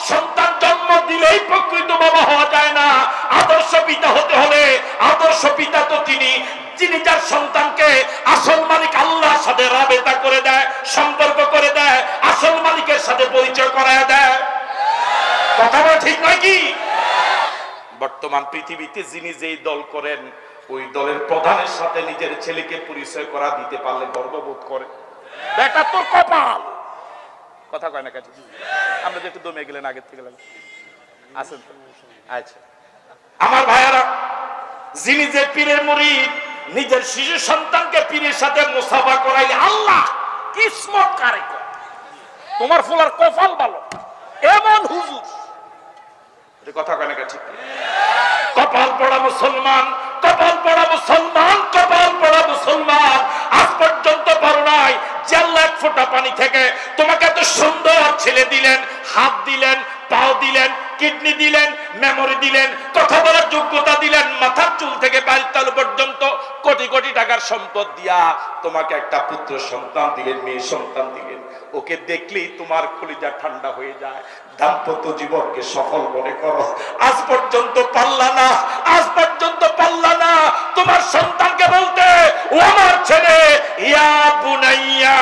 সন্তান জন্ম দিলেই প্রকৃত বাবা হওয়া যায় না। আদর্শ পিতা হতে হলে আদর্শ পিতা তো তিনি যিনি যার সন্তানকে আসল মালিক আল্লাহর সাথে রাবেতা করে দেয়, সম্পর্ক করে দেয়, আসল মালিকের সাথে পরিচয় করায় দেয়। কথাটা ঠিক নয় কি? বর্তমান পৃথিবীতে যিনি যেই দল করেন ওই দলের প্রধানের সাথে নিজের ছেলেকে পরিচয় করা দিতে পারলে গর্ববোধ করে। বেটা তোর কপাল। কথা কয় না কাছে আমরা যে একটু দমে গেলেন আগের থেকে আছেন তো? আচ্ছা আমার ভাইয়ারা, যিনি যে পীরের মুরিদ নিজের শিশু সন্তানকে পীরের সাথে মুসাফা করাইলে আল্লাহ কিসমত কারে কয়। তোমার ফুলার কপাল ভালো এমন হুজুর। কথা কয় না ঠিক? কপাল পড়া মুসলমান, কপাল পড়া মুসলমান, কপাল পড়া মুসলমান। আজ পর্যন্ত পারো নাই যে আল্লাহ এক ফোঁটা পানি থেকে তোমাকে এত সুন্দর ছেলে দিলেন, হাত দিলেন, পাও দিলেন, কিডনি দিলেন, মেমোরি দিলেন, কথা বলার যোগ্যতা দিলেন, মাথার চুল থেকে পায়ের তালু পর্যন্ত কোটি কোটি টাকার সম্পদ দিয়া তোমাকে একটা পুত্র সন্তান দিলেন, মেয়ে সন্তান দিলেন। ওকে দেখলেই তোমার কলিজা ঠান্ডা হয়ে যায়। দাম্পত্য জীবনকে সফল মনে করো। আজ পর্যন্ত পারলা না, আজ পর্যন্ত পারলা না তোমার সন্তানকে বলতে, ও আমার ছেলে, ইয়া বুনাইয়া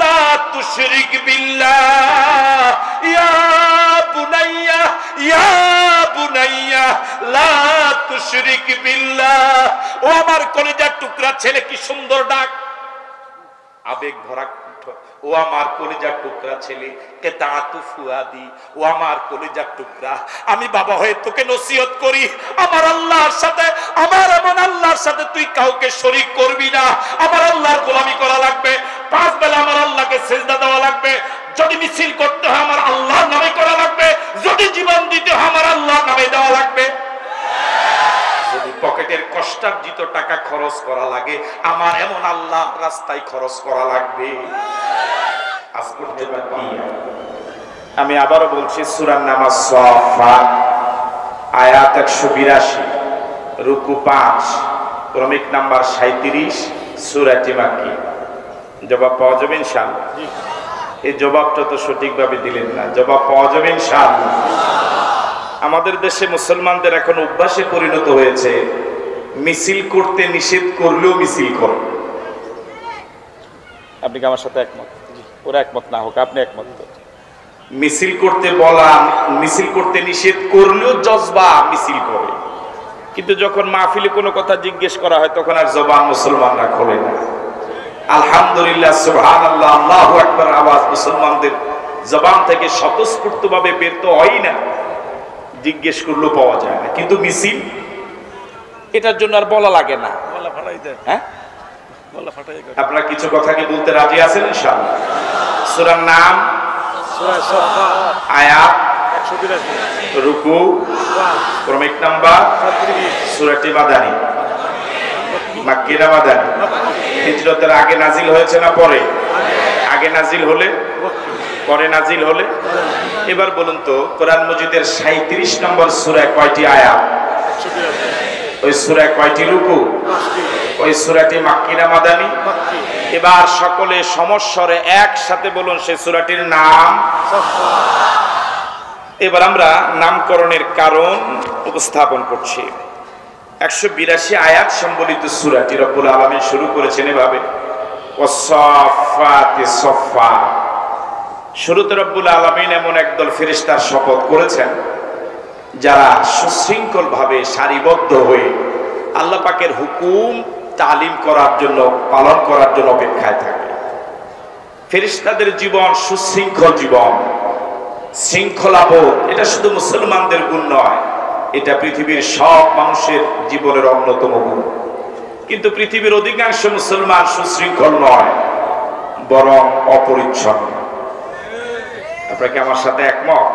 লা তুশরিক বিল্লাহ, ইয়া বুনাইয়া, ইয়া বুনাইয়া লা তুশরিক বিল্লাহ। ও আমার কলিজার টুকরা ছেলে, কি সুন্দর ডাক, আবেগ ভরা। ও আমার কলিজার টুকরা ছেলে, কেতাতু ফুয়াদি, ও আমার কলিজার টুকরা, আমি বাবা হয়ে তোকে নসিহত করি, আমার আল্লাহর সাথে, আমার এমন আল্লাহর সাথে তুই কাউকে শরীক করবি না। আমার আল্লাহর গোলামি করা লাগবে, 5 বেলা আমার আল্লাহকে সিজদা দেওয়া লাগবে। যদি মিছিল করতে হয় আমার আল্লাহর নামে করা লাগবে, যদি জীবন দিতে হয় আমার আল্লাহর নামে দেওয়া লাগবে। যদি পকেটের কষ্টার্জিত টাকা খরচ করা লাগে আমার এমন আল্লাহ রাস্তায় খরচ করা লাগবে। আমি আবারও বলছি, সূরা নামাজ সাফাত আয়াত 182, রুকু 5, ক্রমিক নাম্বার 37, সূরাটি মাক্কি। জবাব পাওয়া যাবে ইনশাআল্লাহ? এই জবাবটা তো সঠিকভাবে দিলেন না। জবাব পাওয়া যাবে ইনশাআল্লাহ? আমাদের দেশে মুসলমানদের এখন অভ্যাসে পরিণত হয়েছে মিছিল করতে নিষেধ করলেও মিছিল করে। আপনি কি আমার সাথে একমত? ওরা একমত না হোক, আপনি একমত। মিছিল করতে বলা, মিছিল করতে নিষেধ করলেও জজবা মিছিল করে, কিন্তু যখন মাহফিলে কোনো কথা জিজ্ঞেস করা হয় তখন আর জবান মুসলমানরা খোলে না। আলহামদুলিল্লাহ, সুবহানাল্লাহ, আল্লাহু আকবার আওয়াজ মুসলমানদের জবান থেকে স্বতঃস্ফূর্তভাবে বের তো হয় না, জিজ্ঞেস করলেও পাওয়া যায় না। কিন্তু মিছিল, এটার জন্য আর বলা লাগে না। হ্যাঁ, আপনারা কিছু কথা কি বলতে রাজি আছেন ইনশাআল্লাহ? সূরার নাম, সূরা সাফফাত, আয়াত 182, রুকু, ক্রমিক নাম্বার 37, সূরাটি মাদানী, মাক্কি না মাদানী? হিজরতের আগে নাজিল হয়েছে না পরে? আগে নাজিল হলে, পরে নাজিল হলে? এবার বলুন তো, কোরআন মজিদের 37 নম্বর সূরায় কয়টি আয়াত? ওই সূরায় কয়টি রুকু? ওই সূরাটি মাক্কি না মাদানী? এবার সকলে সমস্বরে একসাথে বলুন সেই সূরাটির নাম। এবার আমরা নামকরণের কারণ উপস্থাপন করছি। 182 আয়াত সম্বলিত সূরাটি রব্বুল আলামিন শুরু করেছেন এভাবে, ওয়াসসাফাতি সাফফা। শুরুতে রব্বুল আলামিন এমন একদল ফেরেশতার শপথ করেছেন যারা সুশৃঙ্খল ভাবে সারিবদ্ধ হয়ে আল্লাহ পাকের হুকুম তালিম করার জন্য, পালন করার জন্য অপেক্ষায় থাকে। ফেরেশতাদের জীবন সুশৃঙ্খল জীবন, শৃঙ্খলাবোধ, এটা শুধু মুসলমানদের গুণ নয়, এটা পৃথিবীর সব মানুষের জীবনের অন্যতম গুণ। কিন্তু পৃথিবীর অধিকাংশ মুসলমান সুশৃঙ্খল নয়, বরং অপরিচ্ছন্ন। আপনারা কি আমার সাথে একমত?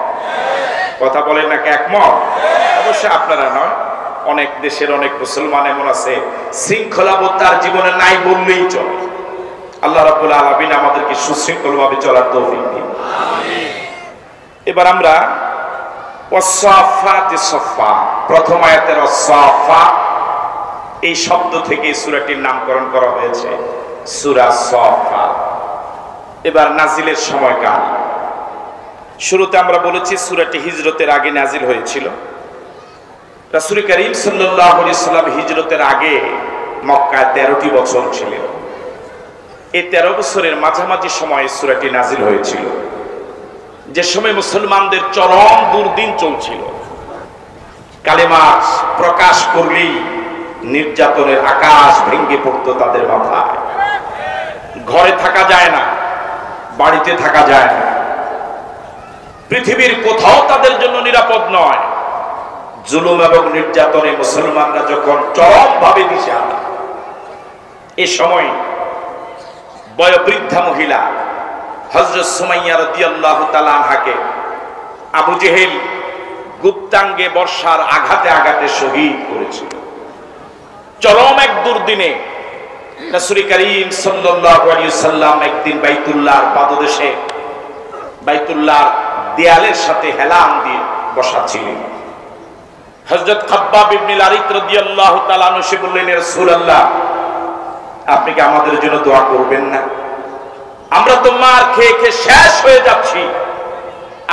কথা বলেন নাকি একমত? অবশ্যই আপনারা নয়, অনেক দেশের অনেক মুসলমান এমন আছে শৃঙ্খলাবোধ তার জীবনে নাই বললেই চলে। আল্লাহ রাব্বুল আলামিন আমাদেরকে সুশৃঙ্খল ভাবে চলার তৌফিক দিন। এবার আমরা ওয়াসসাফাতি সাফফা, প্রথম আয়াতের ওয়াসসাফা এই শব্দ থেকে সূরাটির নামকরণ করা হয়েছে। সূরা সাফফাত। এবার নাজিলের সময়কাল। শুরুতে আমরা বলেছি সূরাটি হিজরতের আগে নাজিল হয়েছিল। রাসূল করিম সাল্লাল্লাহু আলাইহি সাল্লাম হিজরতের আগে মক্কায় 13টি বছর ছিলেন। এই 13 বছরের মাঝামাঝি সময়ে সূরাটি নাজিল হয়েছিল, যে সময় মুসলমানদের চরম দুর্দিন চলছিল। কালেমা প্রকাশ করলেই নির্যাতনের আকাশ ভেঙে পড়তো তাদের মাথায়। ঘরে থাকা যায় না, বাড়িতে থাকা যায় না, পৃথিবীর কোথাও তাদের জন্য নিরাপদ নয়। জুলুম এবং নির্যাতনে মুসলমানরা যখন চরমভাবে দিশেহারা, এ সময় বয়োবৃদ্ধা মহিলা হযরত সুমাইয়া রাদিয়াল্লাহু তাআলা আনহাকে আবু জেহেল গুপ্তাঙ্গে বর্ষার আঘাতে আঘাতে শহীদ করেছিল। চরম এক দুর্দিনে রাসূল করিম সাল্লাল্লাহু আলাইহি ওয়াসাল্লাম একদিন বাইতুল্লাহর পাদদেশে, বাইতুল্লাহর দেয়ালের সাথে হেলান দিয়ে বসা ছিলেন। হযরত খাব্বাব ইবনে আরিত রাদিয়াল্লাহু তাআলা আনহু সে বললেন, ইয়া রাসূলুল্লাহ, আপনি কি আমাদের জন্য দোয়া করবেন না? আমরা তো মার খেয়ে খেয়ে শেষ হয়ে যাচ্ছি,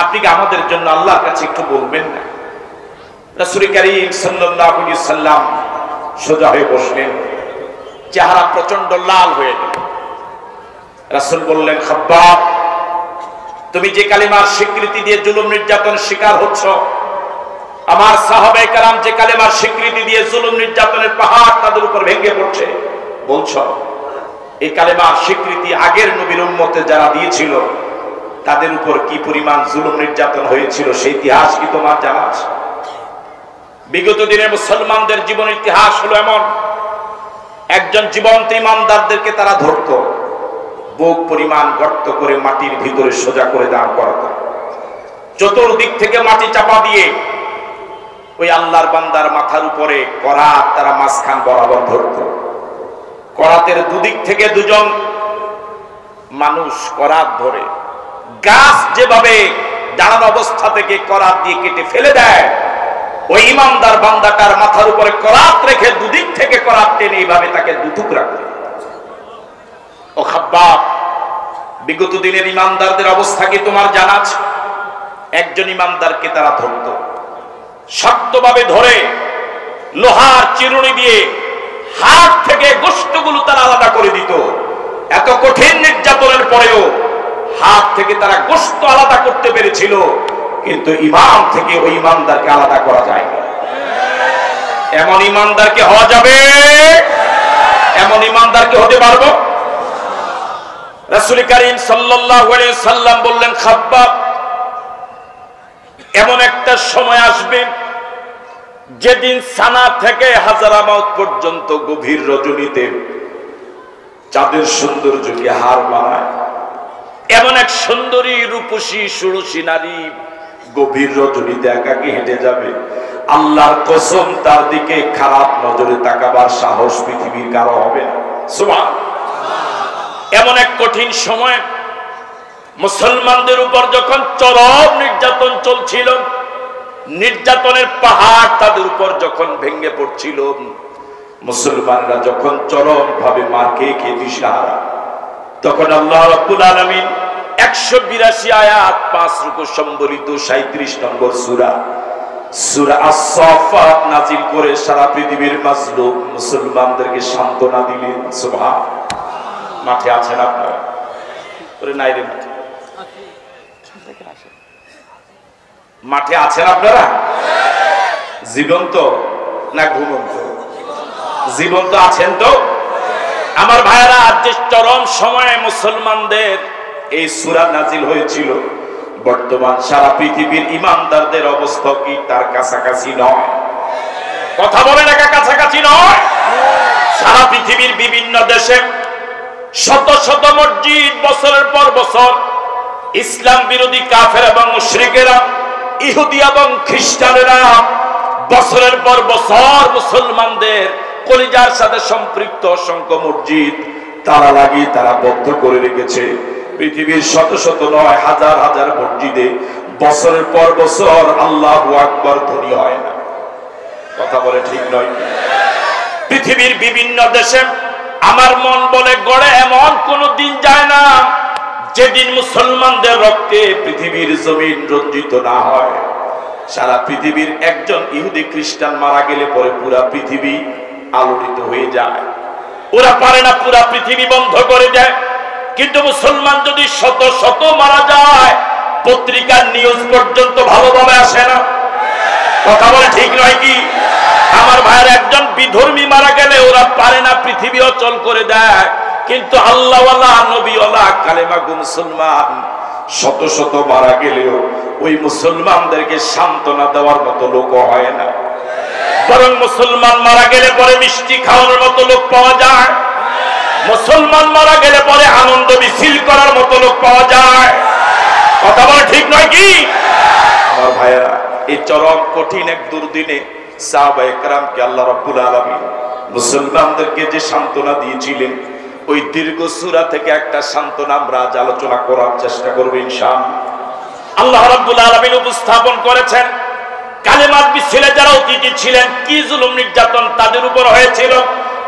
আপনি কি আমাদের জন্য আল্লাহর কাছে একটু বলবেন না? রাসূল করিম সাল্লাল্লাহু আলাইহি ওয়াসাল্লাম সোজা হয়ে বসলেন, চেহারা প্রচন্ড লাল হয়ে গেল। রাসূল বললেন, খাব্বাব, তুমি যে কালিমার স্বীকৃতি দিয়ে জুলুম নির্যাতনের শিকার হচ্ছ, আমার সাহাবায়ে কেরাম যে কালিমার স্বীকৃতি দিয়ে জুলুম নির্যাতনের পাহাড় তাদের উপর ভেঙে পড়ছে বলছো, এই কালিমার স্বীকৃতি আগের নবীর উম্মতে যারা দিয়েছিল তাদের উপর কি পরিমাণ জুলুম নির্যাতন হয়েছিল সেই ইতিহাস কি তোমার জানা আছে? বিগত দিনে মুসলমানদের জীবন ইতিহাস হলো এমন, একজন জীবন্ত ইমানদারদেরকে তারা ধরতো, বুক পরিমাণ গর্ত করে মাটির ভিতরে সোজা করে দাঁড় করাতো, চতুর্দিক থেকে মাটি চাপা দিয়ে ওই আল্লাহর বান্দার মাথার উপরে করাত তারা মাঝখান বরাবর ধরতো। করাতের দুদিক থেকে দুজন মানুষ করাত ধরে, গাছ যেভাবে দাঁড়ানো অবস্থা থেকে করাত দিয়ে কেটে ফেলে দেয়, ওই ইমানদার বান্দাটার মাথার উপরে করাত রেখে দুদিক থেকে করাত টেনে এইভাবে তাকে দুটুকরা করে। ও খাব্বাব, বিগত দিনের ইমানদারদের অবস্থা কি তোমার জানা আছে? একজন ইমানদারকে তারা ধরত, শক্তভাবে ধরে লোহার চিরুনি দিয়ে হাত থেকে গোশতগুলো তারা আলাদা করে দিত। এত কঠিন নির্যাতনের পরেও হাত থেকে তারা গোশত আলাদা করতে পেরেছিল, কিন্তু ইমান থেকে ওই ইমানদারকে আলাদা করা যায় না। এমন ইমানদারকে হওয়া যাবে? এমন ইমানদারকে হতে পারবো? রাসূল করিম সাল্লাল্লাহু আলাইহি সাল্লাম বললেন, খাব্বাব, এমন একটা সময় আসবে যেদিন সানা থেকে হাজারামাউত পর্যন্ত গভীর রজনীতে চাঁদের সৌন্দর্যকে হার মানায় এমন এক সুন্দরী রূপসী ষোড়শী নারী গভীর রজনীতে একাকী হেঁটে যাবে। আল্লাহর কসম, তার দিকে খারাপ নজরে তাকাবার সাহস পৃথিবীর কারো হবে না। সুবহানাল্লাহ। এমন এক কঠিন সময় মুসলমানদের উপর যখন চরম নির্যাতন চলছিল, নির্যাতনের পাহাড় তাদের উপর যখন ভেঙে পড়ছিল, মুসলমানরা যখন চরম ভাবে মার খেয়ে খেয়ে দিশেহারা, তখন আল্লাহ রাব্বুল আলামিন 182 আয়াত 5 রুকু সম্বলিত 37 নম্বর সূরা সূরা আস-সাফফাত নাযিল করে সারা পৃথিবীর মাজলুম মুসলমানদেরকে সান্ত্বনা দিলেন। সুবহানাল্লাহ। মাঠে আছেন আপনারা? ওরে নাই রে, মাঠে আছেন আপনারা? জীবন্ত না ঘুমন্ত? জীবন্ত আছেন তো? আমার ভাইয়েরা, যে চরম সময়ে মুসলমানদের এই সূরা নাজিল হয়েছিল, বর্তমান সারা পৃথিবীর ইমানদারদের অবস্থা কি তার কাছাকাছি নয়? কথা বলে না, কাছাকাছি নয়? সারা পৃথিবীর বিভিন্ন দেশে শত শত মসজিদ বছরের পর বছর ইসলাম বিরোধী কাফের এবং মুশরিকেরা, ইহুদি এবং খ্রিস্টানেরা বছরের পর বছর মুসলমানদের কলিজার সাথে সম্পৃক্ত অসংখ্য মসজিদ তালা লাগিয়ে তারা বদ্ধ করে রেখেছে। পৃথিবীর শত শত নয়, হাজার হাজার মসজিদে বছরের পর বছর আল্লাহু আকবার ধ্বনি হয় না। কথা বলে ঠিক নয়? পৃথিবীর বিভিন্ন দেশে আমার মন বলে গড়ে এমন কোন দিন যায় না যেদিন মুসলমানদের রক্তে পৃথিবীর জমিন রঞ্জিত না হয়। সারা পৃথিবীর একজন ইহুদি খ্রিস্টান মারা গেলে পরে পুরা পৃথিবী আলোড়িত হয়ে যায়। ওরা পারে না পুরা পৃথিবী বন্ধ করে দেয়, কিন্তু মুসলমান যদি শত শত মারা যায় পত্রিকার নিউজ পর্যন্ত ভালোভাবে আসে না। কথা বলে ঠিক নয় কি? আমার ভাইয়ের একজন বিধর্মী মারা গেলে ওরা পারে না পৃথিবী অচল করে দেয়, কিন্তু আল্লাহওয়ালা নবীওয়ালা কালেমাগো মুসলমান শত শত মারা গেলেও ওই মুসলমানদেরকে সান্ত্বনা দেওয়ার মতো লোক হয় না, বরং মুসলমান মারা গেলে পরে মিষ্টি খাওয়ানোর মতো লোক পাওয়া যায়, মুসলমান মারা গেলে পরে আনন্দ মিছিল করার মতো লোক পাওয়া যায়। কথা বলে ঠিক নয় কি? আমার ভাইয়েরা, এই চরম কঠিন এক দুর্দিনে সাহাবায়ে কেরামকে আল্লাহ রাব্বুল আলামিন মুসলমানদেরকে যে সান্ত্বনা দিয়েছিলেন, ওই দীর্ঘ সূরা থেকে একটা সান্ত্বনা আমরা আজ আলোচনা করার চেষ্টা করব ইনশাআল্লাহ। আল্লাহ রাব্বুল আলামিন উপস্থাপন করেছেন কালেমার মিছিলে যারা অতিথি ছিলেন কি জুলুম নির্যাতন তাদের উপর হয়েছিল,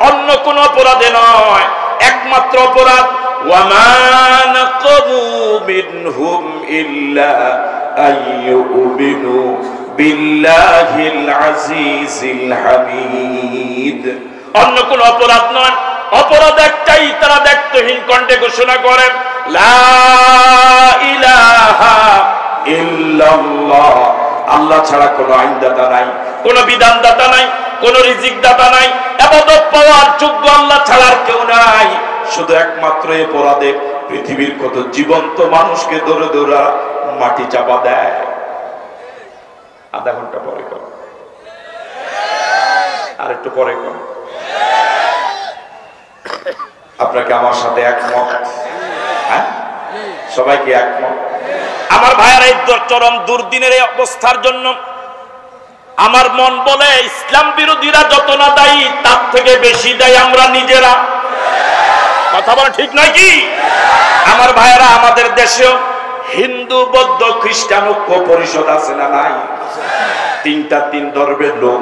অন্য কোন অপরাধে নয়, একমাত্র অপরাধ ওয়ামা নাকামু মিনহুম ইল্লা আইয়ুমিনু বিল্লাহিল আজিজিল হামিদ। অন্য কোন অপরাধ নয়, অপরাধ একটাই, তারা দায়িত্বহীন কণ্ঠে ঘোষণা করেন লা ইলাহা ইল্লাল্লাহ, আল্লাহ ছাড়া কোনো আইনদাতা নাই, কোনো বিধানদাতা নাই, কোনো রিজিক দাতা নাই, ইবাদত পাওয়ার যোগ্য আল্লাহ ছাড়া আর কেউ নাই। শুধু একমাত্র এই অপরাধে পৃথিবীর কত জীবন্ত মানুষকে ধরে ধরে মাটি চাপা দেয়। আধা ঘন্টা পরে কর, আর একটু পরে কর। আপনাকে আমার সাথে একমত? হ্যাঁ, সবাইকে একমত? আমার ভাইয়ার এই চরম দুর্দিনের এই অবস্থার জন্য আমার মন বলে ইসলাম বিরোধীরা যত না দায়ী তার থেকে বেশি দায়ী আমরা নিজেরা। কথা বলা ঠিক নয় কি? আমার ভাইয়েরা, আমাদের দেশেও হিন্দু বৌদ্ধ খ্রিস্টান ঐক্য পরিষদ আছে না নাই? তিন ধর্মের লোক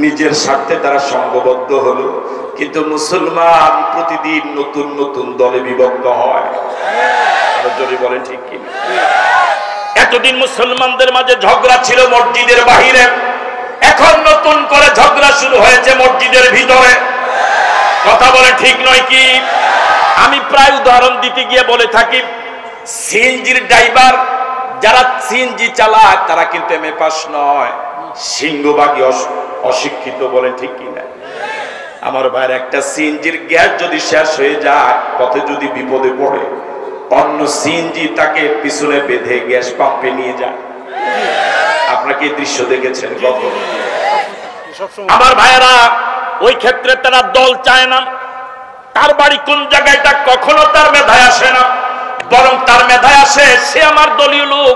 নিজের স্বার্থে তারা সংঘবদ্ধ হলো, কিন্তু মুসলমান প্রতিদিন নতুন নতুন দলে বিভক্ত হয়। যদি বলেন ঠিক কি? এতদিন মুসলমানদের মাঝে ঝগড়া ছিল মসজিদের বাহিরে, এখন নতুন করে ঝগড়া শুরু হয়েছে মসজিদের ভিতরে। কথা বলে ঠিক নয় কি? আমি প্রায় উদাহরণ দিতে গিয়ে বলে থাকি, সিএনজির ড্রাইভার যারা সিএনজি চালায় তারা কিন্তু এমএ পাস নয়, সিংহভাগই অশিক্ষিত। বলে ঠিক কিনা? আমার ভাইয়ের, একটা সিএনজির গ্যাস যদি শেষ হয়ে যায়, পথে যদি বিপদে পড়ে, অন্য সিএনজি তাকে পিছনে বেঁধে গ্যাস পাম্পে নিয়ে যায়। আপনাকে এই দৃশ্য দেখেছেন কখন? আমার ভাইয়েরা, ওই ক্ষেত্রে তারা দল চায় না, তার বাড়ি কোন জায়গায় তা কখনো তার মেধায় আসে না, বরং তার মেধায় আসে সে আমার দলীয় লোক,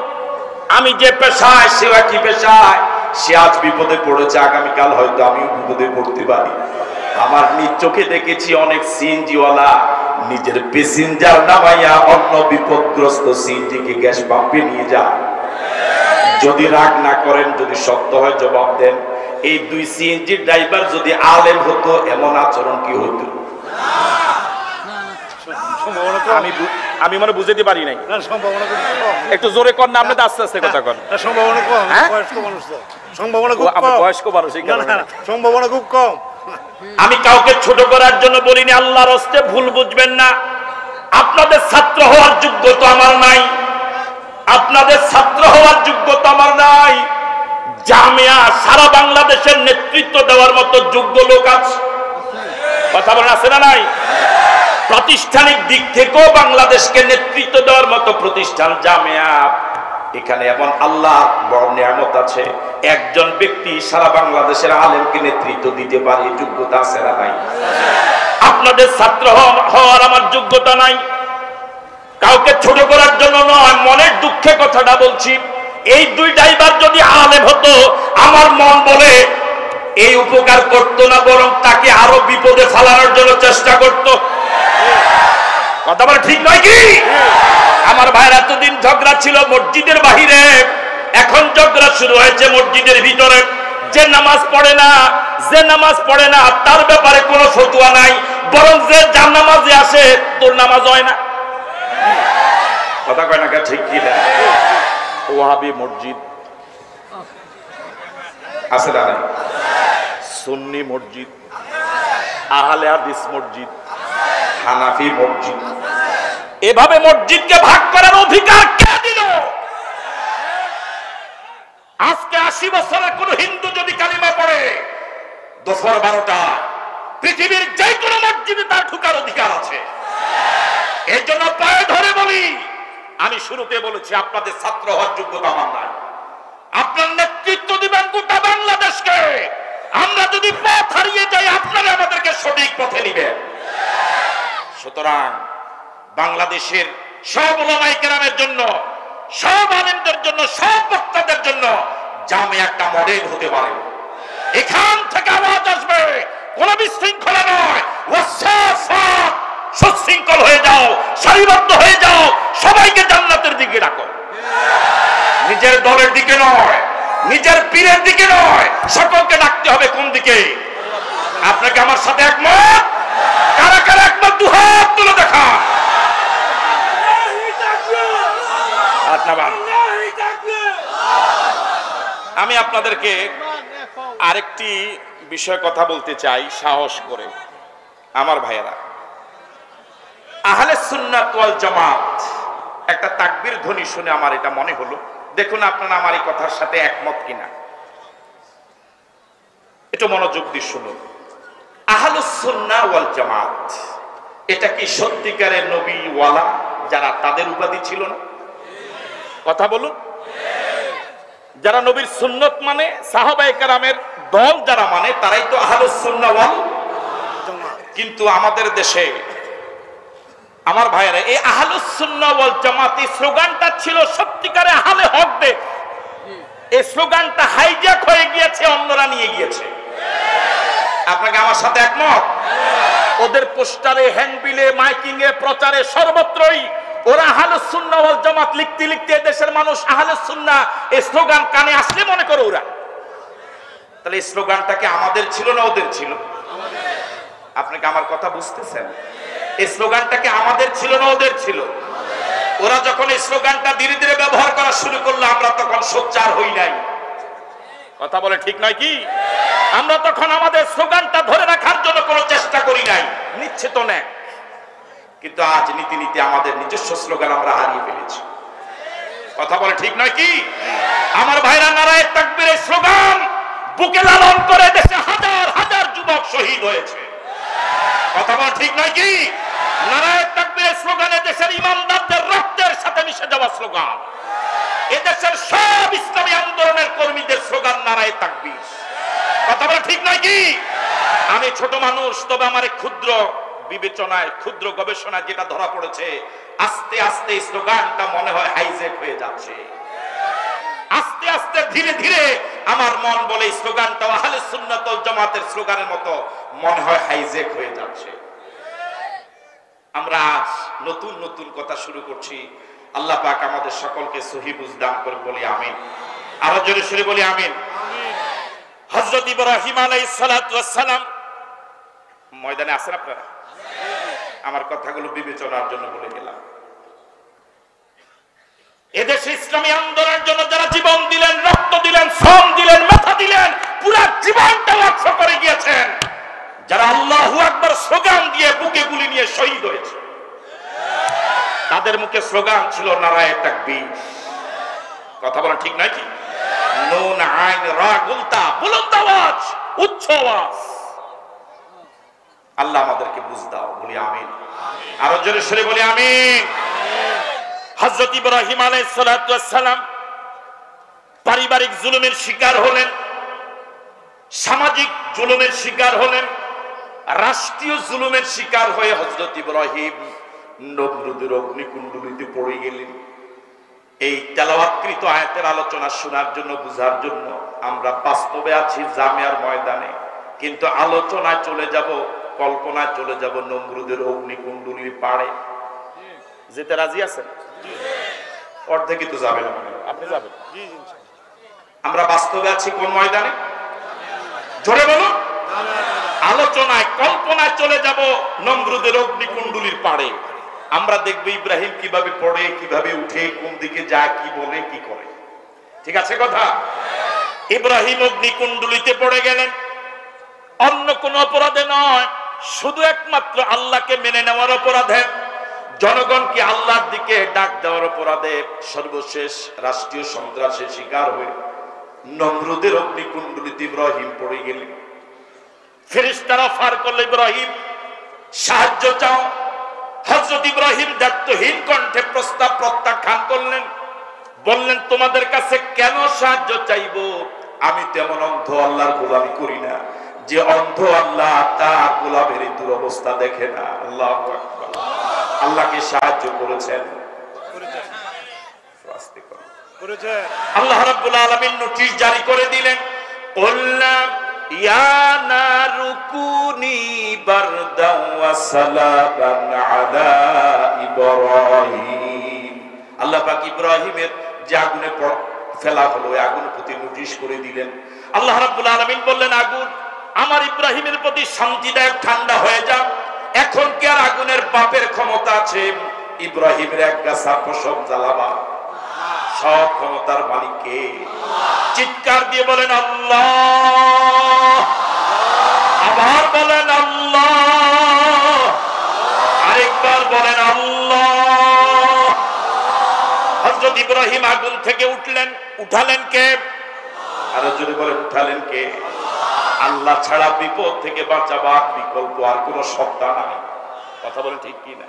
আমি যে পেশায় সে একই পেশায়, সে আজ বিপদে পড়েছে, আগামীকাল হয়তো আমিও বিপদে পড়তে পারি। আমার নিজ চোখে দেখেছি অনেক সিএনজিওয়ালা নিজের প্যাসেঞ্জার নামাইয়া অন্য বিপদগ্রস্ত সিএনজিকে গ্যাস পাম্পে নিয়ে যায়। যদি রাগ না করেন, যদি সত্য হয় জবাব দেন, এই দুই সিএনজি ড্রাইভার যদি আলেম হতো এমন আচরণ কি হতো? আমি মনে বুঝতে পারি নাই। একটু জোরে কর না, আপনি তো আস্তে আস্তে কথা কর। সম্ভাবনা কম, বয়স্ক মানুষ তো, সম্ভাবনা খুব কম, বয়স্ক মানুষ, সম্ভাবনা খুব কম। আমি কাউকে ছোট করার জন্য বলিনি, আল্লাহর হস্তে ভুল বুঝবেন না। আপনাদের ছাত্র হওয়ার যোগ্যতা আমার নাই, আপনাদের ছাত্র হওয়ার যোগ্যতা আমার নাই। জামিয়া সারা বাংলাদেশের নেতৃত্ব দেওয়ার মতো যোগ্য লোক আছে। কথা বলেন, আছে না নাই? প্রাতিষ্ঠানিক দিক থেকেও বাংলাদেশকে নেতৃত্ব দেওয়ার মতো প্রতিষ্ঠান জামিয়া। এখানে এমন আল্লাহ বড় নিয়ামত আছে, একজন ব্যক্তি সারা বাংলাদেশের আলেমকে নেতৃত্ব দিতে পারে, যোগ্যতা আছে না নাই? আপনাদের ছাত্র হওয়ার আমার যোগ্যতা নাই। কাউকে ছোট করার জন্য নয়, মনের দুঃখে কথাটা বলছি। এই দুই ড্রাইভার যদি আলেম হতো, আমার মন বলে এই উপকার করতো না, বরং তাকে আরো বিপদে ফেলানোর জন্য চেষ্টা করত। কথা বলে ঠিক নয় কি? আমার ভাইয়ের, এতদিন ঝগড়া ছিল মসজিদের বাহিরে, এখন ঝগড়া শুরু হয়েছে মসজিদের ভিতরে। যে নামাজ পড়ে না তার ব্যাপারে কোনো ফতোয়া নাই, বরং যে যার নামাজে আসে তোর নামাজ হয় না। কথা কয় না ঠিক কি না? ওয়াহাবি মসজিদ আছে না? সুন্নি মসজিদ, আহলে হাদিস মসজিদ, হানাফি মসজিদ, এভাবে মসজিদকে ভাগ করার অধিকার কে দিল? আজকে 80 বছরের কোন হিন্দু যদি কালিমা পড়ে দুপুর 12টা পৃথিবীর যে কোনো মসজিদে তার ঢোকার অধিকার আছে। এই জন্য পায়ে ধরে বলি, আমি শুরুতে বলেছি আপনাদের ছাত্র হওয়ার যোগ্যতা আমার নাই। আপনার নেতৃত্ব দিবেন গোটা বাংলাদেশকে। আমরা যদি পথ হারিয়ে যাই আপনারা আমাদেরকে সঠিক পথে নিবেন। সুতরাং বাংলাদেশের সব উলামায়ে কেরামের জন্য, সব আলেমদের জন্য, সব বক্তাদের জন্য জামে একটা মডেল হতে পারে। এখান থেকে আওয়াজ আসবে, কোন বিশৃঙ্খলা নয়, সুশৃঙ্খল হয়ে যাও, সারিবদ্ধ হয়ে যাও, সবাইকে জান্নাতের দিকে ডাকো। নিজের দলের দিকে নয়, নিজের পীরের দিকে নয়, সকলকে ডাকতে হবে কোন দিকে? আপনাকে আমার সাথে একমত? কারা কারা একমত দুহাত তুলে দেখা। আমি আপনাদেরকে আরেকটি বিষয় কথা বলতে চাই সাহস করে। আমার ভাইয়েরা, আহলে সুন্নাত ওয়াল জামাত, একটা তাকবীর ধ্বনি শুনে আমার এটা মনে হলো, দেখুন আপনারা আমার এই কথার সাথে একমত কিনা, একটু মনোযোগ দিয়ে শুনুন। আহলে সুন্নাহ ওয়াল জামাত এটা কি সত্যিকারের নবী ওয়ালা যারা তাদের উপাধি ছিল না? কথা বলুন। যারা নবীর সুন্নত মানে, সাহাবায়ে কেরামের দল যারা মানে, তারাই তো আহলে সুন্নাহ ওয়াল জামাত। কিন্তু আমাদের দেশে আমার ভাইয়েরা, এই আহলে সুন্নাহ ওয়াল জামাত এই স্লোগানটা ছিল সত্যিকারে আহলে হকদের। এই স্লোগানটা হাইজ্যাক হয়ে গিয়েছে, অন্যরা নিয়ে গিয়েছে। আপনাকে আমার সাথে একমত? ওদের পোস্টারে, হ্যান্ডবিলে, মাইকিং এ, প্রচারে, সর্বত্রই ওরা আহলে সুন্নাহ ওয়াল জামাত লিখতে লিখতে দেশের মানুষ আহলে সুন্নাহ এই স্লোগান কানে আসলে মনে করে ওরা। তাহলে এই স্লোগানটাকে আমাদের ছিল না ওদের ছিল? আপনাকে আমার কথা বুঝতেছেন? এই স্লোগানটাকে আমাদের ছিল না ওদের ছিল? ওরা যখন এই স্লোগানটা ধীরে ধীরে ব্যবহার করা শুরু করলো, আমরা তখন সোচ্চার হই নাই। কথা বলে ঠিক নয় কি? আমরা তখন আমাদের স্লোগানটা ধরে রাখার জন্য কোনো চেষ্টা করি নাই। নিচ্ছে তো না, কিন্তু আজ নীতি নীতি আমাদের নিজস্ব স্লোগান আমরা হারিয়ে ফেলেছি। কথা বলে ঠিক নয় কি? আমার ভাইরা, নারায়ে তাকবীরের স্লোগান বুকে লালন করে দেশে হাজার হাজার যুবক শহীদ হয়েছে। কথা বলে ঠিক নয় কি? নারায়ে তাকবীরের স্লোগানে দেশের ইমানদারদের রক্তের সাথে মিশে যাওয়া স্লোগান। এদেশের সব ইসলামী আন্দোলনের কর্মীদের স্লোগান নারায়ে তাকবীর। কথা বলে ঠিক নয় কি? আমি ছোট মানুষ, তবে আমার ক্ষুদ্র বিবেচনায়, ক্ষুদ্র গবেষণায় যেটা ধরা পড়েছে, আস্তে আস্তে স্লোগানটা মনে হয় হাইজ্যাক হয়ে যাচ্ছে। আস্তে আস্তে ধীরে ধীরে আমার মন বলে স্লোগানটা আহলে সুন্নাত ওয়াল জামাতের স্লোগানের মতো মনে হয় হাইজ্যাক হয়ে যাচ্ছে। আমরা আজ নতুন নতুন কথা শুরু করছি। আল্লাহ পাক আমাদের সকলকে সহি বুঝ দান করে, বলি আমিন। আরো জোরে সরে বলি আমিন। হযরত ইব্রাহিম আলাইহিস সালাতু ওয়াস সালাম ময়দানে আছেন আপনারা? আমার কথাগুলো বিবেচনার জন্য বলে গেলাম। এদেশে ইসলামী আন্দোলনের জন্য যারা জীবন দিলেন, রক্ত দিলেন, শ্রম দিলেন, মাথা দিলেন, পুরো জীবনটা ওয়াকফ করে গিয়েছেন, যারা আল্লাহু আকবার স্লোগান দিয়ে বুকে গুলি নিয়ে শহীদ হয়েছে, তাদের মুখে স্লোগান ছিল নারায়ে তাকবীর। কথা বলা ঠিক নয় কি? নুন আইন রা গুলতা, বুলন্দ আওয়াজ, উচ্চ আওয়াজ। আল্লাহ আমাদেরকে বুঝ দাও, বলি আমিন। আরো জোরে সরে বলি আমিন। হযরত ইব্রাহিম আলাইহিস সালাতু ওয়াস সালাম পারিবারিক জুলুমের শিকার হলেন, সামাজিক জুলুমের শিকার হলেন, রাষ্ট্রীয় জুলুমের শিকার হয়ে হযরত ইব্রাহিম নমরুদের অগ্নিকুণ্ডলিতে পড়ে গেলেন। এই তেলাওয়াতকৃত আয়াতের আলোচনা শোনার জন্য, বুঝার জন্য আমরা বাস্তবে আছি জামিয়ার ময়দানে, কিন্তু আলোচনায় চলে যাব, কল্পনায় চলে যাব নমরুদের অগ্নিকুণ্ডলির পাড়ে। যেতে রাজি আছেন? অর্ধেকই তো যাবেন, আপনি যাবেন? আমরা বাস্তবে আছি কোন ময়দানে? জোরে বলুন। আলোচনায় কল্পনায় চলে যাব নমরুদের অগ্নিকুণ্ডলীর পাড়ে। আমরা দেখব ইব্রাহিম কিভাবে পড়ে, কিভাবে উঠে, কোন দিকে যায়, কি বলে, কি করে। ঠিক আছে কথা? ইব্রাহিম অগ্নিকুণ্ডলীতে পড়ে গেলেন অন্য কোন অপরাধে নয়, শুধু একমাত্র আল্লাহকে মেনে নেওয়ার অপরাধে, জনগণকে আল্লাহর দিকে ডাক দেওয়ার অপরাধে সর্বশেষ রাষ্ট্রীয় সন্ত্রাসের শিকার হয়ে নমরুদের অগ্নিকুণ্ডলীতে ইব্রাহিম পড়ে গেলেন। ফেরেশতারা অফার করল, ইব্রাহিম সাহায্য চাও। হযরত ইব্রাহিম দায়িত্বহীন কণ্ঠে প্রস্তাব প্রত্যাখ্যান করলেন, বললেন তোমাদের কাছে কেন সাহায্য চাইবো? আমি তেমন অন্ধ আল্লাহর গোলামি করি না যে অন্ধ আল্লাহ তার গোলামের দুরবস্থা দেখে না। আল্লাহু আকবার। আল্লাহকে সাহায্য করেছেন, আল্লাহ রাব্বুল আলামিন নোটিশ জারি করে দিলেন, কুল্লা ইয়া নারু কুনি বারদান ওয়া সালামান আলা ইব্রাহিম। আল্লাহ পাক ইব্রাহিমের যে আগুনে ফেলা হলো, ওই আগুনের প্রতি নোটিশ করে দিলেন। আল্লাহ রাব্বুল আলামিন বললেন, আগুন আমার ইব্রাহিমের প্রতি শান্তিদায়ক ঠান্ডা হয়ে যাও। এখন কি আর আগুনের বাপের ক্ষমতা আছে ইব্রাহিমের এক গাছা পশম জ্বালাবা? সব ক্ষমতার মালিক কে? চিৎকার দিয়ে বলেন আল্লাহ। আবার বলেন আল্লাহ। আরেকবার বলেন আল্লাহ। হযরত ইব্রাহিম আগুন থেকে উঠলেন, উঠালেন কে? আরো জোরে বলেন, উঠালেন কে? আল্লাহ ছাড়া বিপদ থেকে বাঁচাবার বিকল্প আর কোন সত্তা নাই। কথা বলেন ঠিক কি না?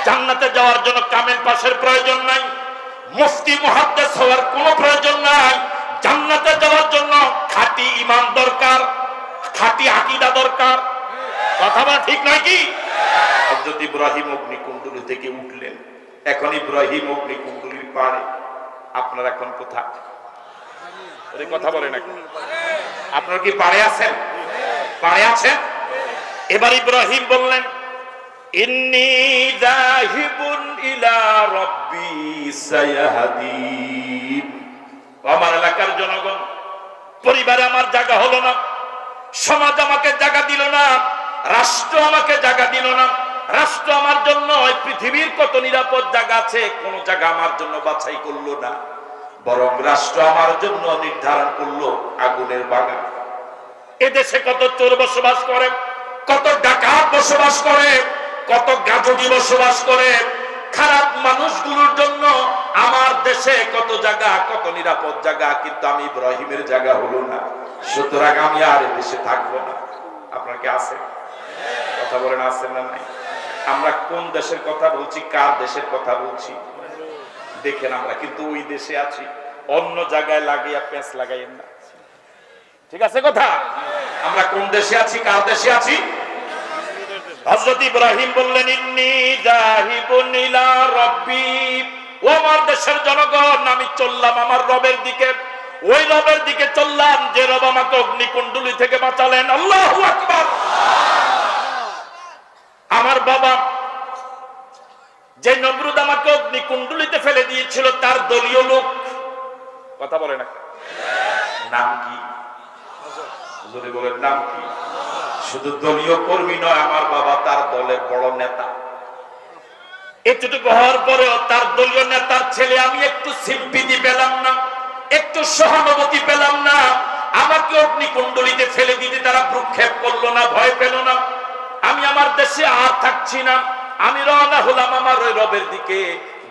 জান্নাতে যাওয়ার জন্য কামেল পাশের প্রয়োজন নাই, মুফতি মুহাদ্দিস হওয়ার কোনো প্রয়োজন নাই। জান্নাতে যাওয়ার জন্য খাঁটি ঈমান দরকার, খাঁটি আকীদা দরকার। কথা বলা ঠিক নয় কি? হযরত ইব্রাহিম অগ্নিকুণ্ডলী থেকে উঠলেন। এখন ইব্রাহিম অগ্নিকুণ্ডলীর পাড়ে, আপনারা এখন কোথায়? কথা বলেন, আপনারা কি পাড়ে আছেন? পাড়ে আছেন? এবার ইব্রাহিম বললেন, ইন্নী যাহিবুন ইলা রাব্বি সায়াহদিন। আমার এলাকার জনগণ, পরিবারে আমার জায়গা হলো না, সমাজ আমাকে জায়গা দিল না, রাষ্ট্র আমাকে জায়গা দিল না। রাষ্ট্র আমার জন্য ওই পৃথিবীর কত নিরাপদ জায়গা আছে, কোন জায়গা আমার জন্য বাছাই করলো না, বরং রাষ্ট্র আমার জন্য নির্ধারণ করলো আগুনের বাগান। এদেশে কত চোর বসবাস করে, কত ডাকাত বসবাস করে, কত গাজী বসবাস করে। খারাপ মানুষগুলোর জন্য আমার দেশে কত জায়গা, কত নিরাপদ জায়গা, কিন্তু আমি ইব্রাহিমের জায়গা হলো না, সুতরাং আমি আর দেশে থাকবো না। আপনার কি আছে? কথা বলেন, আছেন না নাই? আমরা কোন দেশের কথা বলছি, কার দেশের কথা বলছি দেখেন। আমরা কিন্তু ওই দেশে আছি, অন্য জায়গায় লাগিয়ে পেঁচ লাগাইয়েন না। ঠিক আছে কথা? আমরা কোন দেশে আছি, কার দেশে আছি? হযরত ইব্রাহিম বললেন, ইন্নী যাহিবুন ইলা রাব্বি। ও আমার দেশের জনগণ, আমি চললাম আমার রবের দিকে। ওই রবের দিকে চললাম যে রব আমাকে অগ্নিকুণ্ডলী থেকে বাঁচালেন। আল্লাহু আকবার। আমার বাবা যে নমরুদ আমাকে অগ্নিকুণ্ডলীতে ফেলে দিয়েছিল, তার দলীয় লোক। কথা বলে না? নাম কি? যদি বলেন নাম কি? শুধু দলীয় কর্মী নয়, আমার বাবা তার দলের বড় নেতা। এতটুকু হওয়ার পরেও তার দলীয় নেতার ছেলে আমি একটু সিম্পিতি পেলাম না, একটু সহানুভূতি পেলাম না। আমাকে অগ্নিকুণ্ডলীতে ফেলে দিতে তারা ভ্রুক্ষেপ করলো না, ভয় পেল না। আমি আমার দেশে আর থাকছি না, আমি রওনা হলাম আমার ওই রবের দিকে,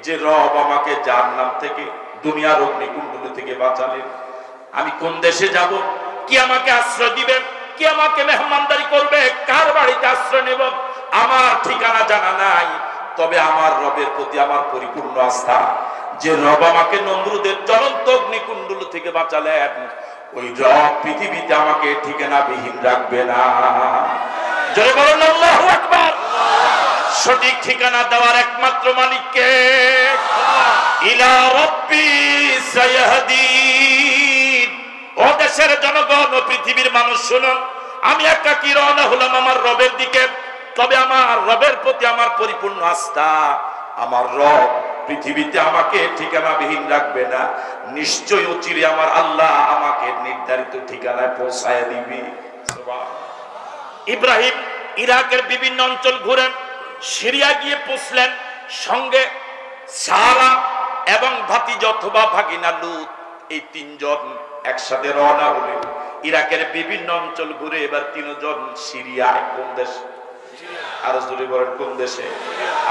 যে রব আমাকে জাহান্নাম থেকে, দুনিয়ার অগ্নিকুণ্ডলী থেকে বাঁচালেন। আমি কোন দেশে যাব? কি আমাকে আশ্রয় দিবে? কি আমাকে মেহমানদারি করবে? কার বাড়িতে আশ্রয় নেব? আমার ঠিকানা জানা নাই। তবে আমার রবের প্রতি আমার পরিপূর্ণ আস্থা, যে রব আমাকে নমরুদের জ্বলন্ত অগ্নিকুণ্ডলী থেকে বাঁচালেন, ওই রব পৃথিবীতে আমাকে ঠিকানাবিহীন রাখবে না। জোরে বলুন আল্লাহু আকবার। সঠিক ঠিকানা দেওয়ার একমাত্র মালিক কে? ইলা রাব্বি সায়াহদিন। ও দেশের জনগণ ও পৃথিবীর মানুষ শুনুন, আমি একাকী রওনা হলাম আমার রবের দিকে। তবে আমার রবের প্রতি আমার পরিপূর্ণ আস্থা। আমার রব পৃথিবীতে আমাকে ঠিকানাবিহীন রাখবে না, নিশ্চয়ই অচিরে আমার আল্লাহ আমাকে নির্ধারিত ঠিকানায় পৌঁছায় দিবে। ইব্রাহিম ইরাকের বিভিন্ন অঞ্চল ঘুরেন, সিরিয়া গিয়ে পৌঁছলেন। সঙ্গে সারা এবং ভাতিজা অথবা ভাগিনা লুত, এই তিনজন একসাথে রওনা হলেন ইরাকের বিভিন্ন অঞ্চল ঘুরে। এবার তিনজন সিরিয়ায়। কোন দেশে? আরো জোরে বলেন, কোন দেশে?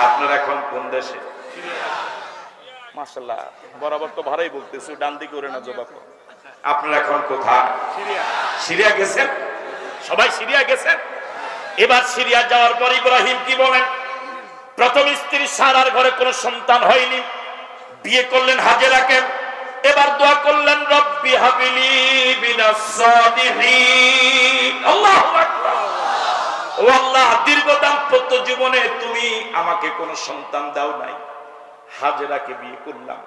আপনারা এখন কোন দেশে? মাশাআল্লাহ, বরাবর তো ভাড়াই বলতেছি, ডান দিকে ওরে না জবাব। আপনারা এখন কোথায়? সিরিয়া গেছেন, সবাই সিরিয়া গেছেন। এবার সিরিয়া যাওয়ার পর ইব্রাহিম কি বলেন? প্রথম স্ত্রী সারার ঘরে কোনো সন্তান হয়নি, বিয়ে করলেন হাজেরাকে। এবার দোয়া করলেন, রব্বি হাবিলি মিনাস সালিহিন। আল্লাহু আকবার। ও আল্লাহ, দীর্ঘ দাম্পত্য জীবনে তুমি আমাকে কোনো সন্তান দাও নাই, হাজেরাকে বিয়ে করলাম,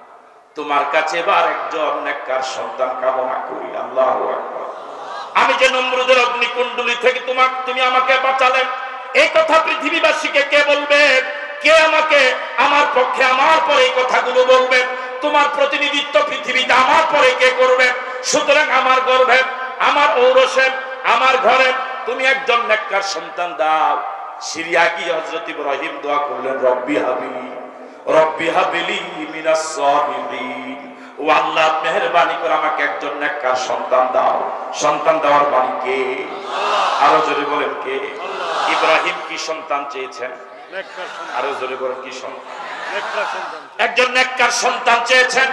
তোমার কাছে এবার একজন নেককার সন্তান কামনা করি। আল্লাহু আকবার। আমি যে নমরুদের অগ্নিকুণ্ডলী থেকে তুমি আমাকে বাঁচালেন, এই কথা পৃথিবীবাসীকে কে বলবে? কে আমাকে আমার পক্ষে আমার পরে এই কথাগুলো বলবে? তোমার প্রতিনিধিত্ব পৃথিবীতে আমার পরে কে করবে? সুতরাং আমার গর্ভে, আমার ঔরসে, আমার ঘরে তুমি একজন নেককার সন্তান দাও। সিরিয়া গিয়ে হযরত ইব্রাহিম দোয়া করলেন, রব্বি হাবিলি, রব্বি হাবিলি মিনাস সালিহিন। ও আল্লাহ, মেহেরবানি করে আমাকে একজন নেককার সন্তান দাও। সন্তান দেওয়ার মালিক কে? আরো জোরে বলেন, কে? ইব্রাহিম কি সন্তান চেয়েছেন? আরো জোরে বলেন, কি সন্তান? একজন নেককার সন্তান চেয়েছেন।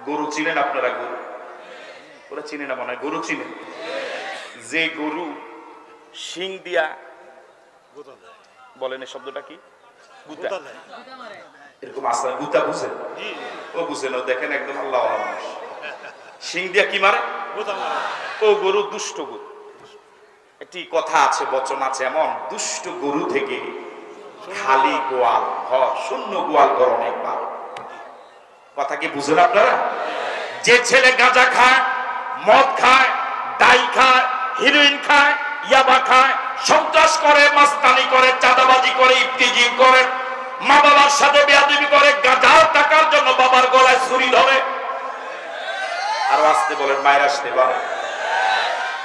গরু চিনেন আপনারা? গরু ওরা চিনে না মনে হয়। গরু চিনেন? যে গরু শিং দিয়া বলেন, এই শব্দটা কি? গুতা। এরকম আসলে গুতা বুঝেন? ও বুঝেন, ও দেখেন একদম আল্লাহ মানুষ। শিং দিয়া কি মারে? ও গরু দুষ্ট গরু। একটি কথা আছে, বচন আছে, এমন দুষ্ট গরু থেকে খালি গোয়াল ঘর, শূন্য গোয়াল ঘর অনেকবার। কথা কি বুঝেন আপনারা? যে ছেলে গাঁজা খায়, মদ খায়, ডাই খায়, হিরোইন খায়, ইয়াবা খায়, সন্ত্রাস করে, মাস্তানি করে, চাঁদাবাজি করে, ইফতিজিং করে, মা বাবার সাথে বেয়াদবি করে, গাঁজার টাকার জন্য বাবার গলায় ছুরি ধরে, আর আসতে বলেন মায়ের আসতে পারে।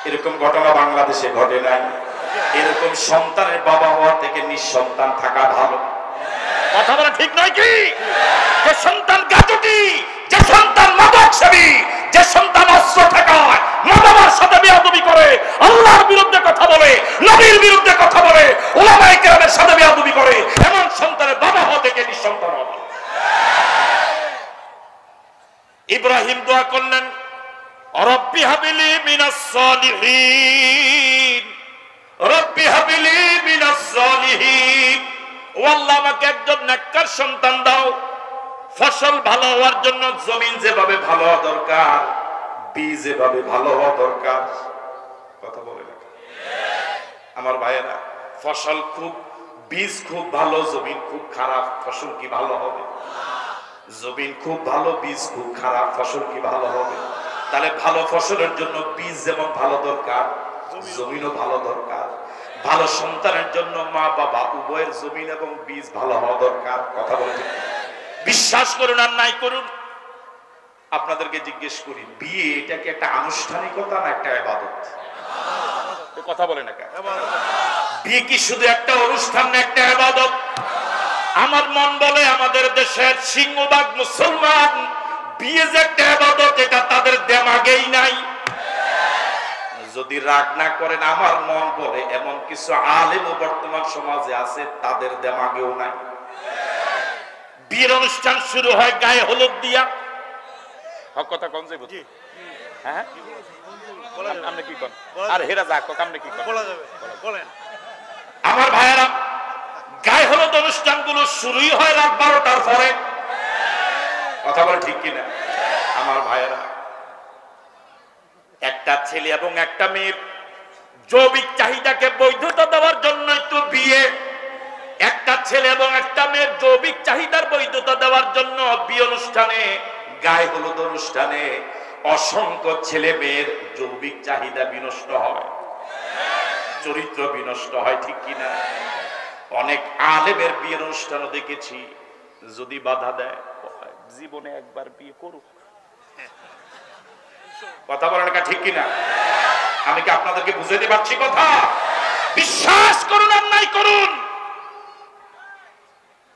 এরকম ঘটনা বাংলাদেশে ঘটে নাই। এরকম সন্তানের বাবা হওয়া থেকে নিঃসন্তান থাকা ভালো। কথা বলা ঠিক নয় কি? যে সন্তান গাজুটি, যে সন্তান মাদক সেবী, যে সন্তান অস্ত্র ঠেকায়, মা বাবার সাথে বেয়াদবি করে, আল্লাহর বিরুদ্ধে কথা বলে, নবীর বিরুদ্ধে কথা বলে, উলামায়ে কেরামের সাথে বেয়াদবি করে, এমন সন্তানের বাবা হওয়া থেকে নিঃসন্তান হবে। ইব্রাহিম দোয়া করলেন, রব্বি হাবিলি মিনাস সালিহিন, রব্বি হাবিলি মিনাস সালিহিন। ও আল্লাহ, আমাকে একজন নেককার সন্তান দাও। ফসল ভালো হওয়ার জন্য জমিন যেভাবে ভালো হওয়া দরকার, বীজ যেভাবে ভালো হওয়া দরকার। কথা বলে না আমার ভাইয়েরা? ফসল খুব, বীজ খুব ভালো, জমিন খুব খারাপ, ফসল কি ভালো হবে? জমিন খুব ভালো, বীজ খুব খারাপ, ফসল কি ভালো হবে? তাহলে ভালো ফসলের জন্য বীজ যেমন ভালো দরকার, জমিনও ভালো দরকার। ভালো সন্তানের জন্য মা বাবা উভয়ের জমিন এবং বীজ ভালো হওয়া দরকার। কথা বলতে বিশ্বাস করুন আর নাই করুন, আপনাদেরকে জিজ্ঞেস করি, বিয়ে এটা কি একটা আনুষ্ঠানিকতা না একটা ইবাদত? কথা বলে না কেন? বিয়ে কি শুধু একটা অনুষ্ঠান না একটা ইবাদত? আমার মন বলে আমাদের দেশের সিংহভাগ মুসলমান বিয়ে যে একটা ইবাদত এটা তাদের দেমাগেই নাই। যদি রাগ না করেন, আমার মন বলে এমন কিছু আলেম বর্তমান সমাজে আছে তাদের দেমাগেও নাই। বিয়ের অনুষ্ঠান শুরু হয় গায়ে হলুদ দিয়া। কথা কোন যাইব? হ্যাঁ, আপনি কি কোন? আর হেরা যাক, আপনি কি কোন? বলেন। আমার ভাইয়েরা, গায়ে হলুদ অনুষ্ঠানগুলো শুরুই হয় রাত 12টার পরে। কথা বলে ঠিক কিনা আমার ভাইয়েরা? একটা ছেলে এবং একটা মেয়ের জৈবিক চাহিদাকে বৈধতা দেওয়ার জন্যই তো বিয়ে। একটা ছেলে এবং একটা মেয়ের জৈবিক চাহিদার বৈধতা দেওয়ার জন্য বিয়ে অনুষ্ঠানে, গায়ে হলুদ অনুষ্ঠানে অসংখ্য ছেলে মেয়ের জৈবিক চাহিদা বিনষ্ট হয়, চরিত্র বিনষ্ট হয়, ঠিক কিনা? অনেক আলেমের বিয়ের অনুষ্ঠানও দেখেছি, যদি বাধা দেয় জীবনে একবার বিয়ে করুক। কথা বলেন না ঠিক কিনা? আমি কি আপনাদেরকে বুঝাইতে পারছি কথা? বিশ্বাস করুন আর নাই করুন,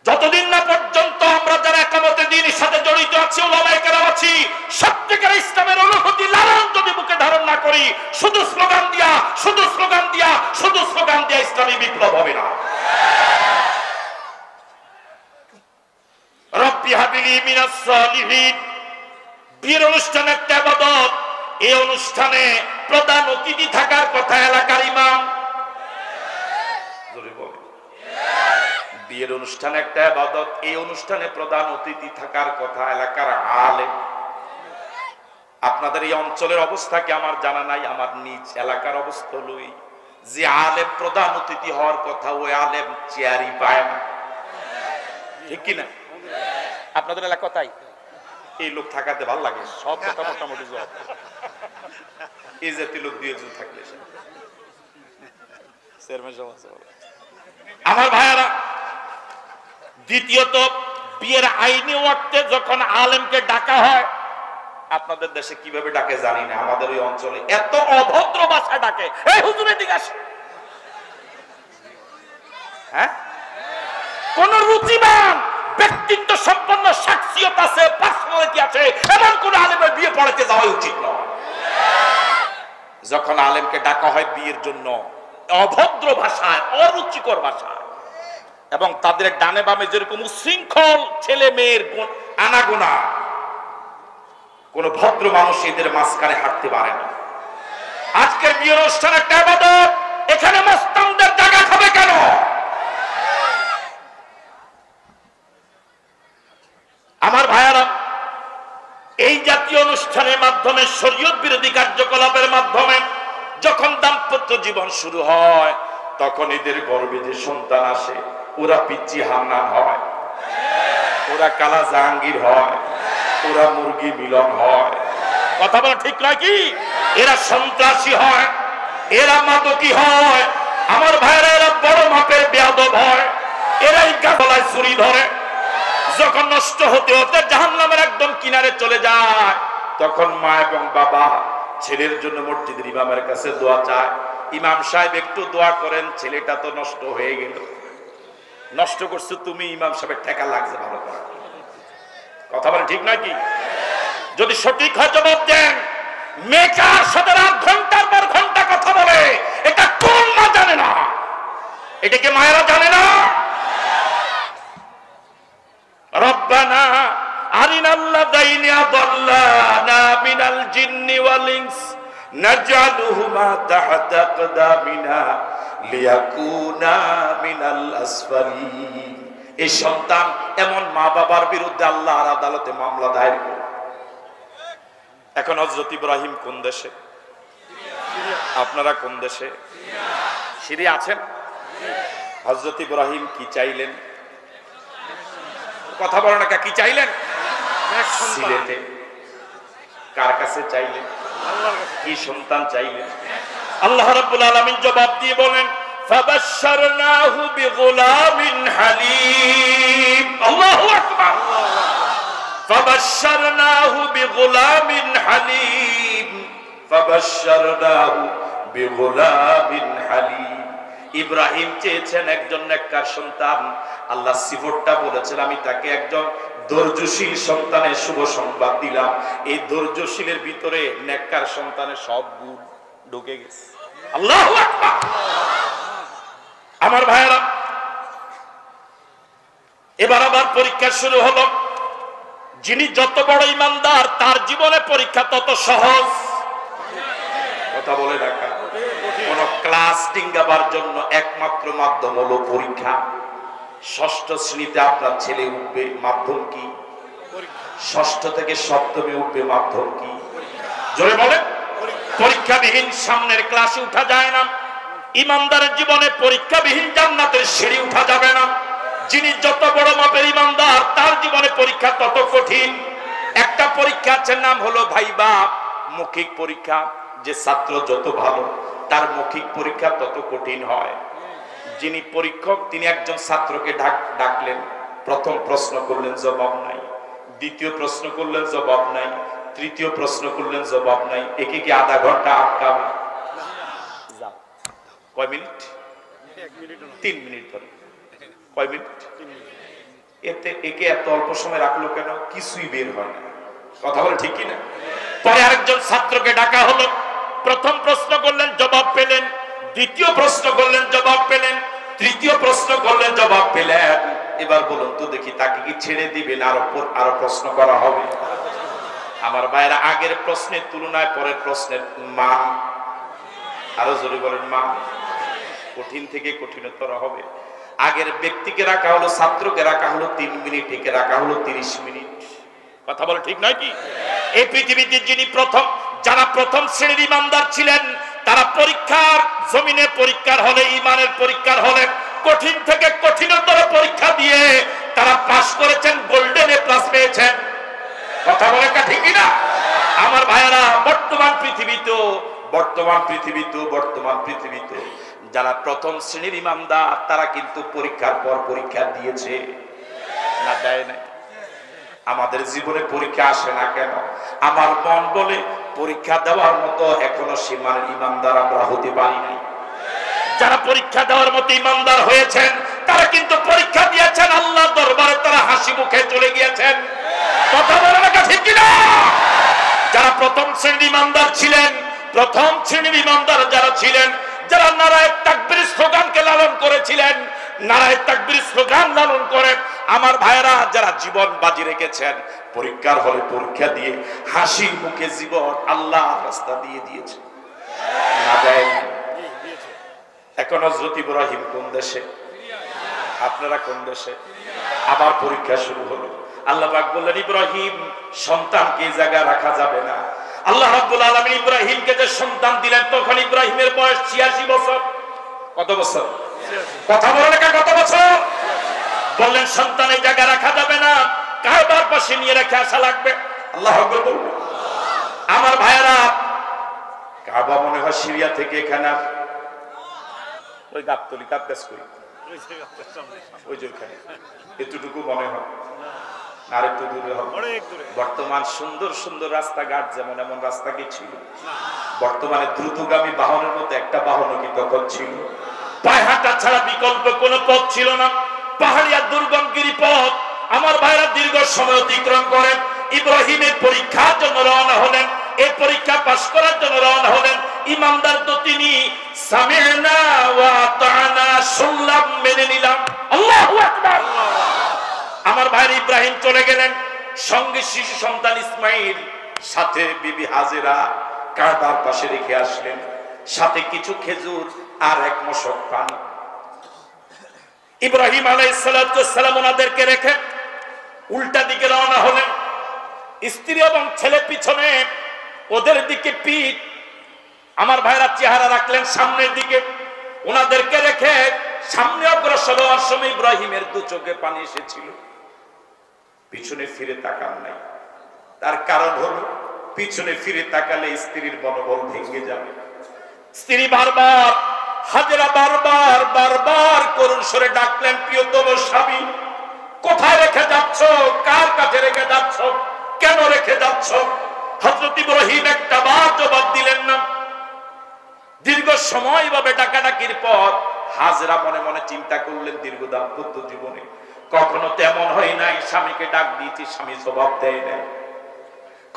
যতদিন না পর্যন্ত আমরা যারা একামতে দ্বীনের সাথে জড়িত আছি, ওলামায়ে কেরাম আছি, সত্যিকার ইসলামের অনুভূতি লালন যদি বুকে ধারণ না করি, শুধু স্লোগান দিয়া ইসলামী বিপ্লব হবে না। রব্বি হাবিলি মিনাস সালিহিন, বিয়ের অনুষ্ঠান একটা ইবাদত। এই অনুষ্ঠানে প্রধান অতিথি থাকার কথা এলাকার ইমাম। বিয়ের অনুষ্ঠান একটা ইবাদত, এই অনুষ্ঠানে প্রধান অতিথি থাকার কথা এলাকার আলেম। আপনাদের এই অঞ্চলের অবস্থা কি আমার জানা নাই, আমার নিজ এলাকার অবস্থা লই, যে আলেম প্রধান অতিথি হওয়ার কথা ওই আলেম চেয়ারই পায় না, ঠিক কিনা? আপনাদের এলাকা তাই এই লোক থাকাতে ভালো লাগে, সব কথা মোটামুটি জব এই জাতীয় লোক দিয়ে থাকলে আমার ভাইয়ারা। দ্বিতীয়ত, বিয়ের আইনি ওয়াক্তে যখন আলেমকে ডাকা হয়, আপনাদের দেশে কিভাবে ডাকে জানি না, আমাদের ওই অঞ্চলে এত অভদ্র ভাষায় ডাকে, এই হুজুর এদিকে আসে। হ্যাঁ, কোন রুচিবান ব্যক্তিত্ব সম্পন্ন শাখসিয়ত আছে, পার্সোনালিটি আছে, এমন কোন আলেমের বিয়ে পড়াতে যাওয়া উচিত নয়। যখন আলেমকে ডাকা হয় বিয়ের জন্য অভদ্র ভাষায়, অরুচিকর ভাষায়, এবং তাদের ডানে বামে যেরকম উশৃঙ্খল ছেলে মেয়ের আনাগোনা, কোন ভদ্র মানুষ এদের মাঝখানে হাঁটতে পারে না। আজকের বিয়ের অনুষ্ঠান একটা ইবাদত, এখানে মস্তানদের জায়গা খাবে কেন? আমার ভাইয়ারা, এই জাতীয় অনুষ্ঠানের মাধ্যমে, শরীয়ত বিরোধী কার্যকলাপের মাধ্যমে যখন দাম্পত্য জীবন শুরু হয়, তখন এদের গর্ভে যে সন্তান আসে, ওরা পিচ্চি হান্নান হয়, ওরা কালা জাহাঙ্গীর হয়, ওরা মুরগি মিলন হয়। কথা বলা ঠিক নয় কি? এরা সন্ত্রাসী হয়, এরা মাদকী হয়। আমার ভাইরা, এরা বড় মাপের বেয়াদব হয়, এরাই গাছতলায় ছুরি ধরে। যখন নষ্ট হতে হতে জাহান্নামের একদম কিনারে চলে যায়, তখন মা এবং বাবা ছেলের জন্য মসজিদের ইমামের কাছে দোয়া চায়, ইমাম সাহেব একটু দোয়া করেন, ছেলেটা তো নষ্ট হয়ে গেল। নষ্ট করছো তুমি, ইমাম সাহেবের ঠেকা লাগছে ভালো করে। কথা বলেন ঠিক নয় কি? যদি সঠিক হয় জবাব দেন। মেকার সাথে রাত ঘন্টার পর ঘন্টা কথা বলে, এটা কোন মা জানে না? এটা কি মায়েরা জানে না? রব্বানা আরিনাল্লাযাইনি আদাল্লানা মিনাল জিন্নি ওয়াল ইনস নাজআলুহুমা তাহতা আকদামিনা লিয়াকুনা মিনাল আসফালিন। এই সন্তান এমন মা বাবার বিরুদ্ধে আল্লাহর আদালতে মামলা দায়ের করে। এখন হযরত ইব্রাহিম কোন দেশে? আপনারা কোন দেশে? সিরিয়া আছেন? হযরত ইব্রাহিম কি চাইলেন? কথা বলেন না, কি চাইলেন? সিলেটে। কার কাছে চাইলেন? কি সন্তান চাইলেন? আল্লাহ রাব্বুল আলামিন জবাব দিয়ে বলেন, ফাবাশশারনাহু বিগুলামিন হালিম। আল্লাহু আকবার। ফাবাশশারনাহু বিগুলামিন হালিম, ফাবাশশারনাহু বিগুলামিন হালিম। ইব্রাহিম চেয়েছেন একজন নেককার সন্তান, আল্লাহ সিফতটা বলেছেন, আমি তাকে একজন ধৈর্যশীল সন্তানের শুভ সংবাদ দিলাম। এই ধৈর্যশীলের ভিতরে নেককার সন্তানের সব গুণ ঢুকে গেছে। আল্লাহু আকবার। আমার ভাইরা, এবার আবার পরীক্ষা শুরু হলো। যিনি যত বড় ইমানদার, তার জীবনে পরীক্ষা তত সহজ। কথা বলে রাখা, কোন ক্লাস ডিঙ্গাবার জন্য একমাত্র মাধ্যম হলো পরীক্ষা। ষষ্ঠ শ্রেণীতে আপনার ছেলে উঠবে, মাধ্যম কি? ষষ্ঠ থেকে সপ্তমে উঠবে, মাধ্যম কি? জোরে বলেন। পরীক্ষাবিহীন সামনের ক্লাসে উঠা যায় না। ইমানদারের জীবনে পরীক্ষাবিহীন জান্নাতের সিঁড়ি উঠা যাবে না। যিনি যত বড় মাপের ইমানদার, তার জীবনে পরীক্ষা তত কঠিন। একটা পরীক্ষা আছে, নাম হলো ভাইবা, মৌখিক পরীক্ষা। যে ছাত্র যত ভালো, তার মৌখিক পরীক্ষা তত কঠিন হয়। যিনি পরীক্ষক, তিনি একজন ছাত্রকে ডাকলেন, প্রথম প্রশ্ন করলেন, জবাব নাই। দ্বিতীয় প্রশ্ন করলেন, জবাব নাই। তৃতীয় প্রশ্ন করলেন, জবাব নাই। একে কি আধা ঘন্টা আটকাবে? কয় মিনিট? 3 মিনিট ধরে। কয় মিনিট? একে এত অল্প সময় রাখলো কেন? কিছুই বের হয় না। কথা বলে ঠিক কিনা? পরে আরেকজন ছাত্রকে ডাকা হলো। প্রথম প্রশ্ন করলেন, জবাব পেলেন। দ্বিতীয় প্রশ্ন করলেন, জবাব পেলেন। তৃতীয় প্রশ্ন করলেন, জবাব পেলেন। এবার বলুন তো দেখি, তাকে কি ছেড়ে দিবেন? আরো প্রশ্ন করা হবে? আমার ভাইরা, আগের প্রশ্নের তুলনায় পরের প্রশ্নের মান, আরো জোরে বলেন, মান কঠিন থেকে কঠিনতর হবে। আগের ব্যক্তিকে রাখা হলো, ছাত্রকে রাখা হলো 3 মিনিট, একে রাখা হলো 30 মিনিট। কথা বলে ঠিক নয় কি? এই পৃথিবীতে যারা প্রথম শ্রেণীর ইমানদার ছিলেন, তারা পরীক্ষার জমিনে, পরীক্ষার হলে, ইমানের পরীক্ষার হলে কঠিন থেকে কঠিনতর পরীক্ষা দিয়ে তারা পাস করেছেন, গোল্ডেন এ প্লাস পেয়েছেন। কথা বলে ঠিক কিনা? আমার ভাইয়েরা, বর্তমান পৃথিবীতে যারা প্রথম শ্রেণীর ইমানদার, তারা কিন্তু পরীক্ষার পর পরীক্ষা দিয়েছে না, দেয় না? আমাদের জীবনে পরীক্ষা আসে না কেন? আমার মন বলে পরীক্ষা দেওয়ার মতো এখনো সীমার ইমানদার আমরা হতে পারিনি। যারা পরীক্ষা দেওয়ার মতো ইমানদার হয়েছেন, তারা কিন্তু পরীক্ষা দিয়েছেন, আল্লাহর দরবারে তারা হাসি মুখে চলে গিয়েছেন। কথা বলে না ঠিক কিনা? যারা প্রথম শ্রেণীর ইমানদার ছিলেন, প্রথম শ্রেণীর ইমানদার যারা ছিলেন, যারা নারায়ে তাকবীর স্লোগানকে লালন করেছিলেন, নারায়ে তাকবীর স্লোগান লালন করে আমার ভাইরা যারা জীবন বাজি রেখেছেন, পরীক্ষার হলে পরীক্ষা দিয়ে হাসি মুখে জীবন আল্লাহর রাস্তা দিয়ে দিয়েছে না, দেয়? এখন হযরত ইব্রাহিম কোন দেশে? আপনারা কোন দেশে? আবার পরীক্ষা শুরু হলো। আল্লাহ পাক বললেন, ইব্রাহিম, সন্তানকে এই জায়গায় রাখা যাবে না। আল্লাহ রাব্বুল আলামিন ইব্রাহিমকে যে সন্তান দিলেন, তখন ইব্রাহিমের বয়স 86 বছর। কত বছর? কথা বলেন না, কত বছর? বললেন সন্তান এই জায়গায় রাখা যাবে না, কাবার পাশে নিয়ে রেখে আসা লাগবে। আল্লাহু আকবার বলুন। আমার ভাইয়েরা, কাবা মনে হয় সিরিয়া থেকে এখানে, ওই গাবতলি কাপকাস কই, ওই যে ওখানে এতটুকু মনে হয়, আর একটু দূরে হবে। বর্তমান সুন্দর সুন্দর রাস্তাঘাট যেমন, এমন রাস্তা কি ছিল? বর্তমানে দ্রুতগামী বাহনের মতো একটা বাহন কি তখন ছিল? পায়ে হাঁটা ছাড়া বিকল্প কোনো পথ ছিল না। পাহাড়িয়া দুর্গম গিরিপথ। আমার ভাইরা দীর্ঘ সময় অতিক্রম করে ইব্রাহিমের পরীক্ষার জন্য রওনা হলেন। এই পরীক্ষা পাস করার জন্য রওনা হলেন। ইমানদার তো তিনি, সামি'না ওয়া আতা'না, শুনলাম, মেনে নিলাম। আল্লাহু আকবার। আমার ভাই ইব্রাহিম চলে গেলেন, সঙ্গে শিশু সন্তান ইসমাইল, সাথে বিবি হাজেরা কাবার পাশে রেখে আসলেন, সাথে কিছু খেজুর আর এক মশক পানি। ইব্রাহিম আলাইহিস সালাম ওনাদেরকে রেখে উল্টা দিকে রওনা হলেন। স্ত্রী এবং ছেলে পিছনে, ওদের দিকে পিঠ। আমার ভাইরা চেহারা রাখলেন সামনের দিকে। ওনাদেরকে রেখে সামনে অগ্রসর হওয়ার সময় ইব্রাহিমের দু চোখে পানি এসেছিল। পিছনে ফিরে তাকান নাই। তার কারণ হলো, পিছনে ফিরে তাকালে স্ত্রীর মনোবল ভেঙে যাবে। স্ত্রী বারবার, হাজেরা বারবার বারবার করুণ স্বরে ডাকলেন, প্রিয়তম স্বামী, কোথায় রেখে যাচ্ছ? কার কাছে রেখে যাচ্ছ? কেন রেখে যাচ্ছ? হযরত ইব্রাহিম একটা বার জবাব দিলেন না। দীর্ঘ সময় ভাবে ডাকাডাকির পর হাজেরা মনে মনে চিন্তা করলেন, দীর্ঘ দাম্পত্য জীবনে কখনো তেমন হয় নাই স্বামীকে ডাক দিয়েছি, স্বামী জবাব দেয় নাই।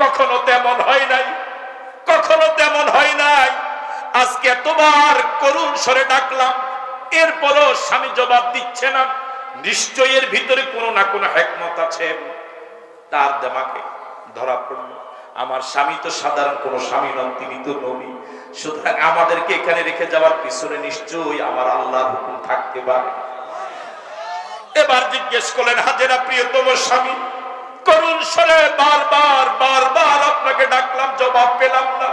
কখনো তেমন হয় নাই, কখনো তেমন হয় নাই। আজকে এতবার করুণ স্বরে ডাকলাম, এরপরও স্বামী জবাব দিচ্ছে না। নিশ্চয়ই এর ভিতরে কোনো না কোনো হিকমত আছে। তার দিমাগে ধরা পড়ল, আমার স্বামী তো সাধারণ কোনো স্বামী নন, তিনি তো নবী। সুতরাং আমাদেরকে এখানে রেখে যাওয়ার পিছনে নিশ্চয়ই আমার আল্লাহর হুকুম থাকতে পারে। এবার জিজ্ঞেস করলেন, হাজেরা প্রিয়তম স্বামী, করুণ স্বরে বারবার বারবার আপনাকে ডাকলাম, জবাব পেলাম না।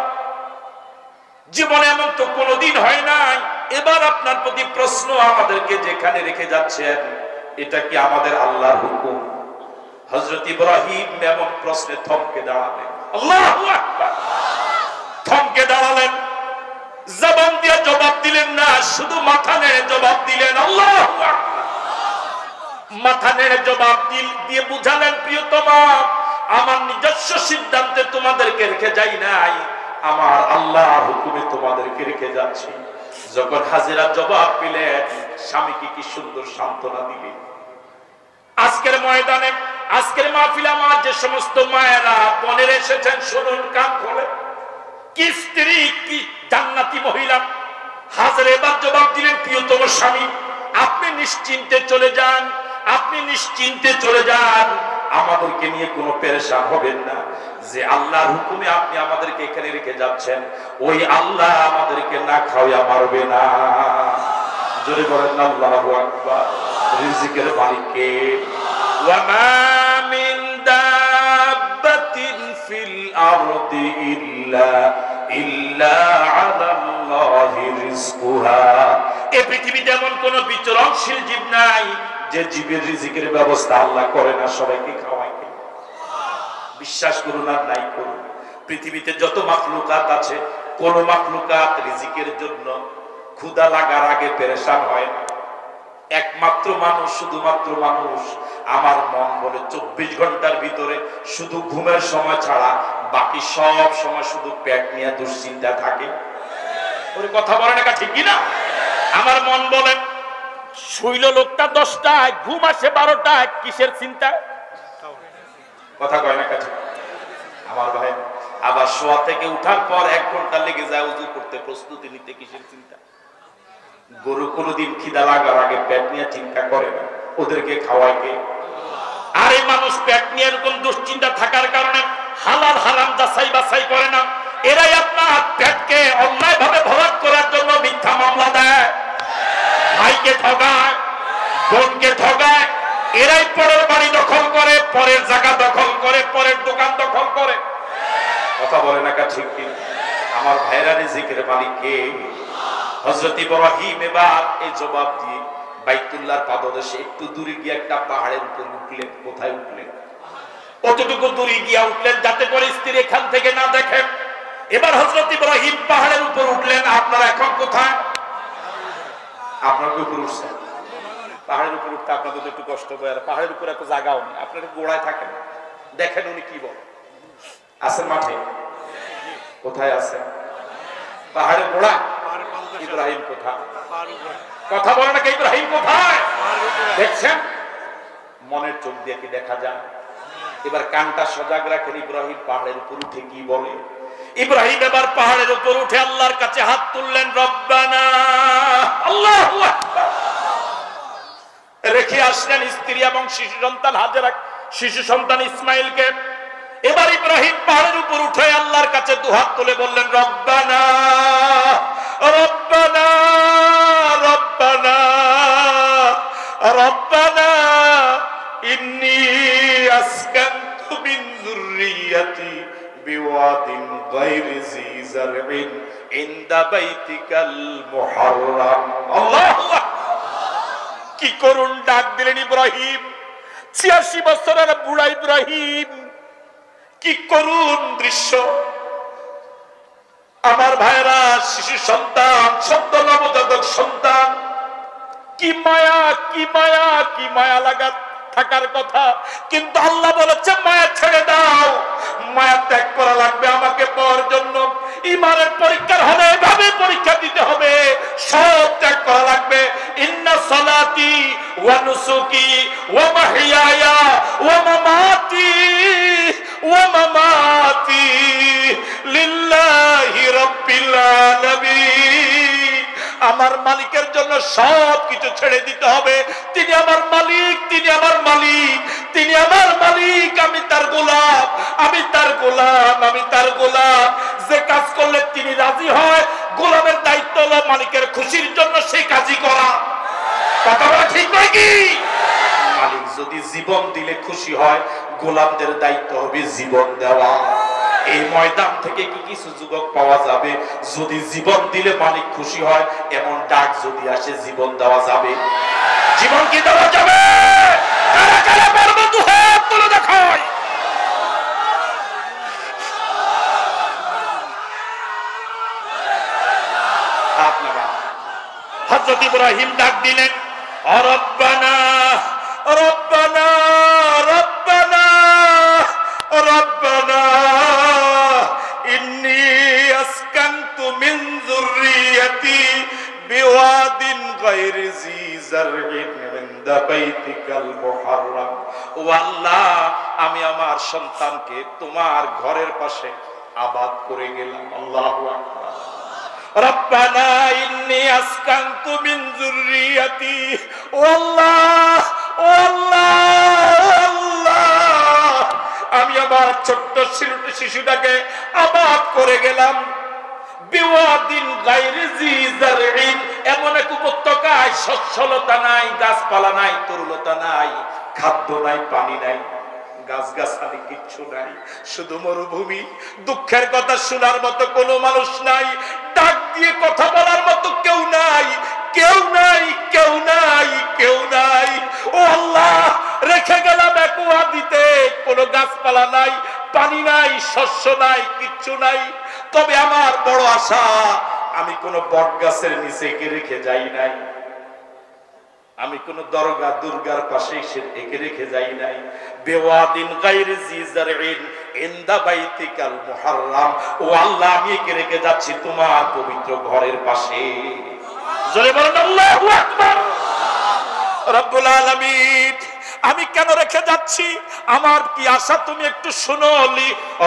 জীবনে এমন তো কোনোদিন হয় নাই। এবার আপনার প্রতি প্রশ্ন, আমাদেরকে যেখানে রেখে যাচ্ছেন এটা কি আমাদের আল্লাহর হুকুম? হযরত ইব্রাহিম এমন প্রশ্নে থমকে দাঁড়ালেন। আল্লাহু আকবার। থমকে দাঁড়ালেন, জবান দিয়ে জবাব দিলেন না, শুধু মাথা নেড়ে জবাব দিলেন। আল্লাহু আকবার। মাথা নেড়ে জবাব দিয়ে বুঝালেন, প্রিয়তমা, আমার নিজস্ব সিদ্ধান্তে তোমাদেরকে রেখে যাই নাই, আমার আল্লাহর হুকুমে তোমাদেরকে রেখে যাচ্ছি। যখন হাজেরা জবাব পেলেন, স্বামীকে কি সুন্দর সান্ত্বনা দিবে। আজকের ময়দানে, আজকের মাহফিলে আমার যে সমস্ত মায়েরা বোনেরা এসেছেন, শুনুন কান খোলে। কি স্ত্রী, কি জান্নাতি মহিলা, হাজার এবার জবাব দিলেন, প্রিয়তম স্বামী আপনি নিশ্চিন্তে চলে যান, আপনি নিশ্চিন্তে চলে যান, আমাদেরকে নিয়ে কোনো পেরেশান হবেন না। যে আল্লাহর হুকুমে আপনি আমাদেরকে এখানে রেখে যাচ্ছেন, ওই আল্লাহ আমাদেরকে না খাওয়া মারবে না। জোরে বলেন আল্লাহু আকবার। রিজিকের মালিক কে? ওয়া মা মিন দাব্বাতিন ফিল আরদি ইল্লা আলাল্লাহি রিজকুহা। এই পৃথিবীতে এমন কোন বিচরণশীল জীব নাই যে জীবের রিজিকের ব্যবস্থা আল্লাহ করে না, সবাইকে খাওয়ায়। বিশ্বাস করুন আর নাই করুন, পৃথিবীতে যত মাখলুকাত আছে, কোন মাখলুকাত রিজিকের জন্য ক্ষুধা লাগার আগে পেরেশান হয় না। একমাত্র মানুষ, শুধুমাত্র মানুষ। আমার মন বলে 24 ঘন্টার ভিতরে শুধু ঘুমের সময় ছাড়া বাকি সব সময় শুধু পেট নিয়ে দুশ্চিন্তা থাকে। ওর কথা বলে না, ঠিক কিনা? আমার মন বলে শুইল লোকটা 10টায়, ঘুম আসে 12টায়, কিসের চিন্তা? কথা কয় না কাছে আমার ভাই। আবার শোয়া থেকে উঠার পর 1 ঘন্টা লেগে যায় ওযু করতে, প্রস্তুতি নিতে, কিসের চিন্তা? গরু কোনদিন খিদা লাগার আগে পেট নিয়ে চিন্তা করে না, ওদেরকে খাওয়ায় কে? আর এই মানুষ পেট নিয়ে এরকম দুশ্চিন্তা থাকার কারণে হালাল হারাম যাচাই বাছাই করে না। এরাই আপনার পেটকে অন্যায় ভাবে ভরাট করার জন্য মিথ্যা মামলা দেয়, ভাইকে ঠগায়, বোনকে ঠগায়। এরাই পরের বাড়ি দখল করে, পরের জায়গা দখল করে, পরের দোকান দখল করে। কথা বলে না, ঠিক কি? আমার ভাইরা রিজিকের মালিক কে? হযরত ইব্রাহিম এবার এই জবাব দিয়ে বাইতুল্লাহর পাদদেশে একটু দূরে গিয়ে একটা পাহাড়ের উপর উঠলেন। কোথায় উঠলেন? কতটুকু দূরে গিয়ে উঠলেন যাতে করে স্ত্রী এখান থেকে না দেখেন। এবার হযরত ইব্রাহিম পাহাড়ের উপর উঠলেন। আপনারা এখন কোথায়? আপনার উপর উঠছেন। পাহাড়ের উপর উঠতে আপনাদের একটু কষ্ট হয়, আর পাহাড়ের উপর এত জায়গাও নেই, আপনারা গোড়ায় থাকেন। দেখেন উনি কি বল আছেন মাঠে। কোথায় আছেন? পাহাড়ের গোড়া। ইব্রাহিম কোথায়? কথা বলে না, ইব্রাহিম কোথায়? দেখছেন? মনের চোখ দিয়ে কি দেখা যায়? এবার কানটা সজাগ রাখেন। ইব্রাহিম পাহাড়ের উপর উঠে কি বলে? ইব্রাহিম এবার পাহাড়ের উপর উঠে আল্লাহর কাছে হাত তুললেন। রব্বানা, আল্লাহু আকবার। রেখে আসলেন স্ত্রী এবং শিশু সন্তান হাজেরা, শিশু সন্তান ইসমাইলকে। এবার ইব্রাহিম পাহাড়ের উপর উঠে আল্লাহর কাছে দুহাত তুলে বললেন, রব্বানা রব্বানা রব্বানা রব্বানা ইন্নী আসকানতু মিন যুররিয়াতি বিওয়াদিন গায়রি জি যারইন ইনদা বাইতিকাল মুহাররাম। আল্লাহু আকবার। কি করুন ডাক দিলেন ইব্রাহিম। 86 বছরের বুড়া ইব্রাহিম, কি করুন দৃশ্য। আমার ভাইরা, শিশু সন্তান, সদ্য নবজাতক সন্তান, কি মায়া, কি মায়া, কি মায়া লাগা থাকার কথা। কিন্তু আল্লাহ বলেছে মায়া ছেড়ে দাও, মায়া ত্যাগ করা লাগবে আমাকে পাওয়ার জন্য। ইমানের পরীক্ষার হলে এভাবে পরীক্ষা দিতে হবে, সব ত্যাগ করা লাগবে। ইন্না সালাতি ওয়া নুসুকি ওয়া মাহইয়ায়া ওয়া মামাতি লিল্লাহি রাব্বিল আলামিন। আমার মালিকের জন্য সব কিছু ছেড়ে দিতে হবে। তিনি আমার মালিক, তিনি আমার মালিক, তিনি আমার মালিক। আমি তার গোলাম, আমি তার গোলাম, আমি তার গোলাম। যে কাজ করলে তিনি রাজি হয়, গোলামের দায়িত্ব হলো মালিকের খুশির জন্য সেই কাজই করা। কথা বলা ঠিক নয় কি? মালিক যদি জীবন দিলে খুশি হয়, গোলামদের দায়িত্ব হবে জীবন দেওয়া। এই ময়দান থেকে কি কিছু যুবক পাওয়া যাবে? যদি জীবন দিলে মালিক খুশি হয়, এমন ডাক যদি আসে, জীবন দেওয়া যাবে। জীবন কি দেওয়া যাবে? কারা কারা বলবো? দুহাত তুলে দেখায়। হযরত ইব্রাহিম ডাক দিলেন, রব্বানা রব্বানা রব্বানা রব্বানা ইন্নী আসকানতু মিন যুররিয়াতি বিওয়াদিন গায়রি জি বাইতিকাল মুহাররাম। ও আল্লাহ, আমি আমার সন্তানকে তোমার ঘরের পাশে আবাদ করে গেলাম। আল্লাহু আকবার। রব্বানা ইন্নী আসকানতু মিন যুররিয়াতি। ও আল্লাহ, ও আল্লাহ, আমি আমার ছোট্ট শিশুটাকে আবাদ করে গেলাম বিওয়াদিন গায়রি জি জারইন, এমন এক উপত্যকায় শস্যলতা নাই, গাছপালা নাই, তরুলতা নাই, খাদ্য নাই, পানি নাই, গাছগাছালি কিচ্ছু নাই, শুধু মরুভূমি। দুঃখের কথা শোনার মতো কোনো মানুষ নাই, ডাক দিয়ে কথা বলার মতো কেউ নাই, কেউ নাই, কেউ নাই, কেউ নাই। ও আল্লাহ, রেখে গেলাম এক ওয়াদিতে, কোনো গাছপালা নাই, পানি নাই, শস্য নাই, কিচ্ছু নাই। তবে আমার বড় আশা, আমি কোনো বট গাছের নিচে একে রেখে যাই নাই, আমি কোন দরগা দুর্গার পাশে একে রেখে যাই নাই। বেওয়াদিন গায়রি জি জারইন ইনদা বাইতিকাল মুহাররাম। ও আল্লাহ, আমি একে রেখে যাচ্ছি তোমার পবিত্র ঘরের পাশে। জোরে বলেন আল্লাহু আকবার। রব্বুল আলামিন, আমি কেন রেখে যাচ্ছি, আমার কি আশা, তুমি একটু শুনো।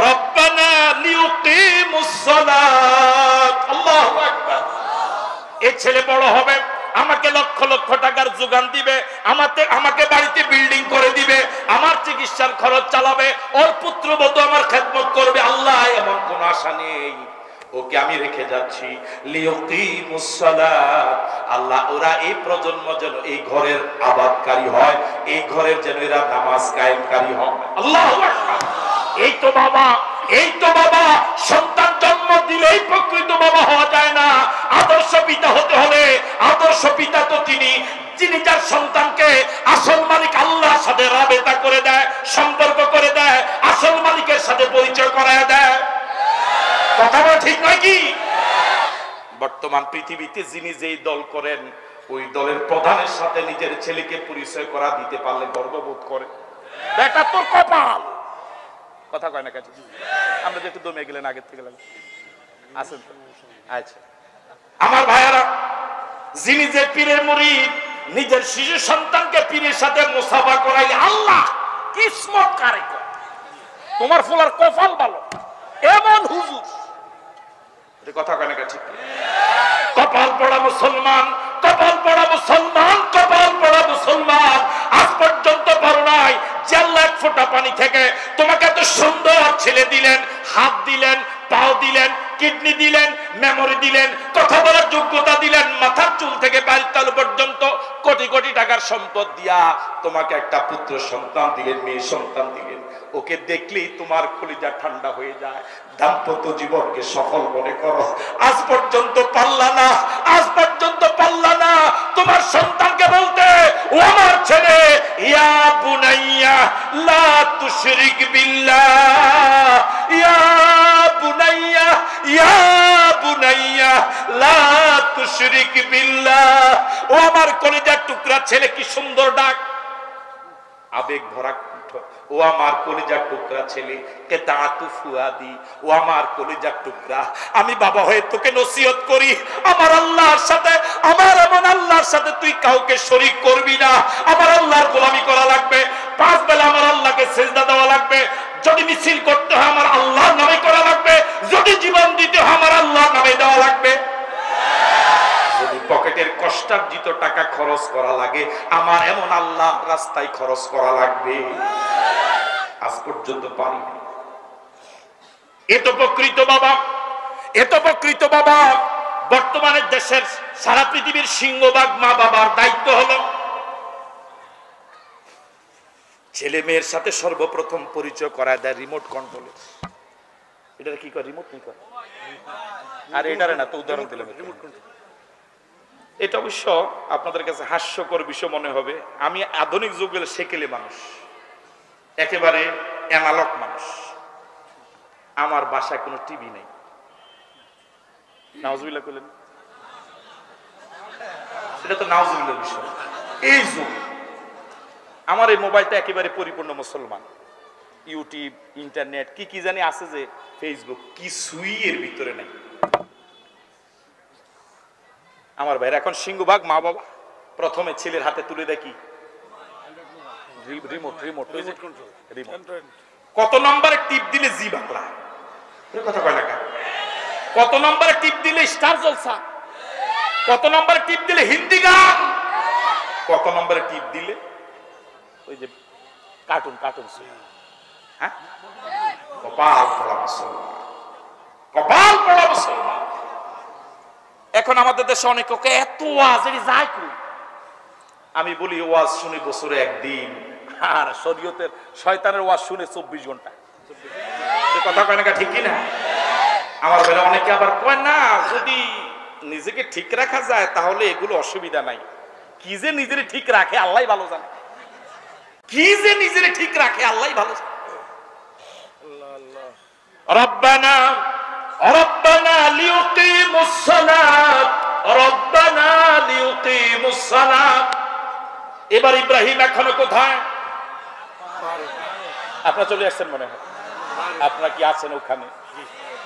রব্বানা লিউকিমুস সালাত। আল্লাহু আকবার। এই ছেলে বড় হবে, আমাকে লক্ষ লক্ষ টাকার যোগান দিবে, আমাকে বাড়িতে বিল্ডিং করে দিবে, আমার চিকিৎসার খরচ চালাবে, ওর পুত্রবধূ আমার খেদমত করবে। আল্লাহ, এমন কোন আশা নেই, ওকে আমি রেখে যাচ্ছি লিউকিমুস সালাত। আল্লাহ, ওরা এই প্রজন্ম যেন এই ঘরের আবাদকারী হয়, এই ঘরের যেন এরা নামাজ কায়েমকারী হয়। আল্লাহু আকবার। এই তো বাবা, এই তো বাবা। সন্তান জন্ম দিলেই প্রকৃত বাবা হওয়া যায় না, আদর্শ পিতা হতে হলে আদর্শ পিতা তো তিনি, যিনি যার সন্তানকে আসল মালিক আল্লাহর সাথে রাবেতা করে দেয়, সম্পর্ক করে দেয়, আসল মালিকের সাথে পরিচয় করায় দেয়। কথা বলা ঠিক নয় কি? বর্তমান পৃথিবীতে যিনি যেই দল করেন, ওই দলের প্রধানের সাথে নিজের ছেলেকে পরিচয় করা দিতে পারলে গর্ববোধ করে। বেটা তোর কপাল। কথা কয় না কেন? আমরা যে একটু দমে গেলেন আগের থেকে আছেন তো? আচ্ছা আমার ভাইয়ারা, যিনি যে পীরের মুরিদ, নিজের শিশু সন্তানকে পীরের সাথে মুসাফা করাইলে আল্লাহ কিসমত কারে কয়। তোমার ফুলার কপাল ভালো, এমন হুজুর। কথা কয় না কেন? ঠিক কপাল পড়া মুসলমান, কপাল পড়া মুসলমান, কপাল পড়া মুসলমান। আজ পর্যন্ত পারো নাই যে আল্লাহ এক ফোঁটা পানি থেকে তোমাকে এত সুন্দর ছেলে দিলেন, হাত দিলেন, পাও দিলেন, কিডনি দিলেন, মেমোরি দিলেন, কথা বলার যোগ্যতা দিলেন, মাথার চুল থেকে বাড়ির তালু পর্যন্ত কোটি কোটি টাকার সম্পদ দিয়া তোমাকে একটা পুত্র সন্তান দিলেন, মেয়ে সন্তান দিলেন। ওকে দেখলেই তোমার কলিজা ঠান্ডা হয়ে যায়, দাম্পত্য জীবনকে সফল মনে করো। আজ পর্যন্ত পারলা না, আজ পর্যন্ত পারলা না তোমার সন্তানকে বলতে, ও আমার ছেলে, ইয়া বুনাইয়া লা তুশরিক বিল্লাহ, ইয়া বুনাইয়া, ইয়া বুনাইয়া লা তুশরিক বিল্লাহ। ও আমার কলিজার টুকরা ছেলে, কি সুন্দর ডাক, আবেগ ভরা। ও আমার কলিজার টুকরা ছেলে, কেতাতু ফুয়াদি, ও আমার কলিজার টুকরা, আমি বাবা হয়ে তোকে নসিহত করি, আমার আল্লাহর সাথে, আমার এমন আল্লাহর সাথে তুই কাউকে শরীক করবি না। আমার আল্লাহর গোলামি করা লাগবে, 5 বেলা আমার আল্লাহকে সিজদা দেওয়া লাগবে, যদি মিছিল করতে হয় আমার আল্লাহর নামে করা লাগবে, যদি জীবন দিতে হয় আমার আল্লাহর নামে দেওয়া লাগবে, যদি পকেটের কষ্টার্জিত টাকা খরচ করা লাগে আমার এমন আল্লাহ রাস্তায় খরচ করা লাগবে। আজ পর্যন্ত পারি। এত প্রকৃত বাবা, এত প্রকৃত বাবা। বর্তমানে দেশের সারা পৃথিবীর সিংহভাগ মা বাবার দায়িত্ব হলো ছেলে মেয়ের সাথে সর্বপ্রথম পরিচয় করায় দেয় রিমোট কন্ট্রোলে। এটা কি করে? রিমোট কি করে? আর এটারে না তো উদাহরণ দিলাম। রিমোট কন্ট্রোল এটা অবশ্য আপনাদের কাছে হাস্যকর বিষয় মনে হবে। আমি আধুনিক যুগের সেকেলে মানুষ, একেবারে অ্যানালগ মানুষ। আমার বাসায় কোনো টিভি নেই। নাউজুবিল্লাহ কইলেন, এটা তো নাউজুবিল্লাহ বিষয়। এই যুগ আমার এই মোবাইলটা একেবারে পরিপূর্ণ মুসলমান। ইউটিউব, ইন্টারনেট, কি কি জানি আছে, যে ফেসবুক, কিছুই এর ভিতরে নেই। আমার ভাইরা এখন সিংহভাগ মা বাবা প্রথমে ছেলের হাতে তুলে দেয় কি? কত নম্বরে টিপ দিলে জি বাংলা, কথা কয় না কেন? কত নম্বরে টিপ দিলে স্টার জলসা, কত নম্বরে টিপ দিলে হিন্দি গান, কত নম্বরে টিপ দিলে ওই যে কার্টুন কার্টুন। হ্যাঁ, কপাল পড়া মুসলমান, কপাল পড়া মুসলমান। এখন আমাদের দেশে অনেক এত ওয়াজ যায় কই? আমি বলি ওয়াজ শুনি বছরে একদিন, আর শরীয়তের শয়তানের ওয়াজ শুনে 24 ঘন্টা। কথা কয় না, ঠিক না? আমার বেলা অনেকে আবার কয় না, যদি নিজেকে ঠিক রাখা যায় তাহলে এগুলো অসুবিধা নাই। কি যে নিজের ঠিক রাখে আল্লাহ ভালো জানে, কি যে নিজের ঠিক রাখে আল্লাহ ভালো জানে। রব্বানা রব্বানা লিউকিমুস সালাত, রব্বানা লিউকিমুস সালাত। এবার ইব্রাহিম এখনো কোথায়? আপনারা চলে আসছেন মনে হয়, আপনারা কি আছেন ওখানে?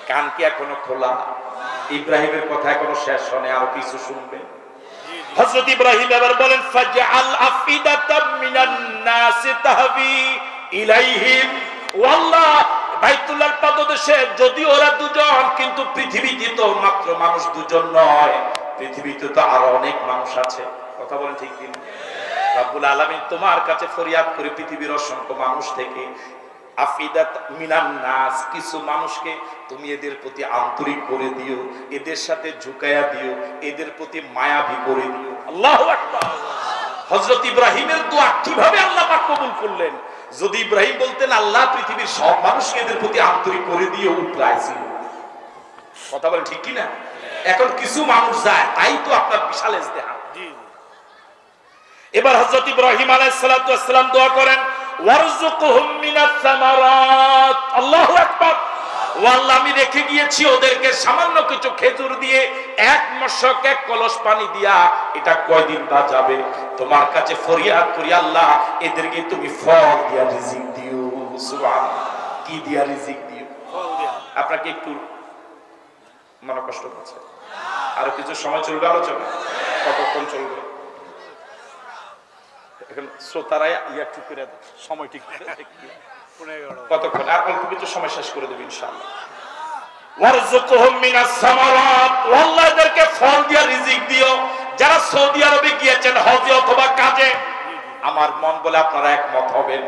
কান কি এখনো খোলা? ইব্রাহিমের কথা এখনো শেষ হয়নি, আরো কিছু শুনবেন। হযরত ইব্রাহিম এবার বলেন ফাজআল আফিদাতাম মিনান নাসি তাহবি ইলাইহিম। ওয়াল্লাহ, বাইতুল্লাহর পাদদেশে যদি ওরা দুজন, কিন্তু পৃথিবীতে তো মাত্র মানুষ দুজন নয়, পৃথিবীতে তো আরো অনেক মানুষ আছে। কথা বলেন ঠিক কি? রব্বুল আলামিন তোমার কাছে ফরিয়াদ করে পৃথিবীর অসংখ্য মানুষ থেকে আফিদাত মিনান নাস, কিছু মানুষকে তুমি এদের প্রতি আন্তরিক করে দিও, এদের সাথে ঝুঁকায়া দিও, এদের প্রতি মায়াবী করে দিও। আল্লাহু আকবার। হযরত ইব্রাহিমের দোয়া কিভাবে আল্লাহ পাক কবুল করলেন? যদি ইব্রাহিম বলতেন আল্লাহ পৃথিবীর সব মানুষকে এদের প্রতি আন্তরিক করে দিও, উপায় ছিল। কথা বলেন ঠিক কি না? এখন কিছু মানুষ যায়, তাই তো আপনার বিশাল ইজতেহাদ। এবার হযরত ইব্রাহিম আলাইহিস সালাতু ওয়াস সালাম দোয়া করেন ওয়ারযুকহুম মিনাস সামারাত। আল্লাহু আকবার। ও আল্লাহ, আমি রেখে গিয়েছি ওদেরকে সামান্য কিছু খেজুর দিয়ে, এক মশক এক কলস পানি দিয়া, এটা কয়দিন বা যাবে? তোমার কাছে ফরিয়াদ করি আল্লাহ, এদেরকে তুমি ফল দিয়া রিজিক দিও। সুবহানাল্লাহ। কি দিয়া রিজিক দিও? ফল দিয়া। আপনাকে একটু মনে কষ্ট হচ্ছে? আর কিছু সময় চলবে আলোচনা? কতক্ষণ চলবে? এখন শ্রোতারা ইয়া ঠিক করে দেয়, সময় ঠিক করে দেয় কতক্ষণ? আর অল্প কিছু সময় শেষ করে দেব ইনশাআল্লাহ। ওয়ারযুকহুম মিনাস সামারাত, আল্লাহ এদেরকে ফল দিয়া রিজিক দিও। যারা সৌদি আরবে গিয়েছেন হজে অথবা কাজে, আমার মন বলে আপনারা একমত হবেন,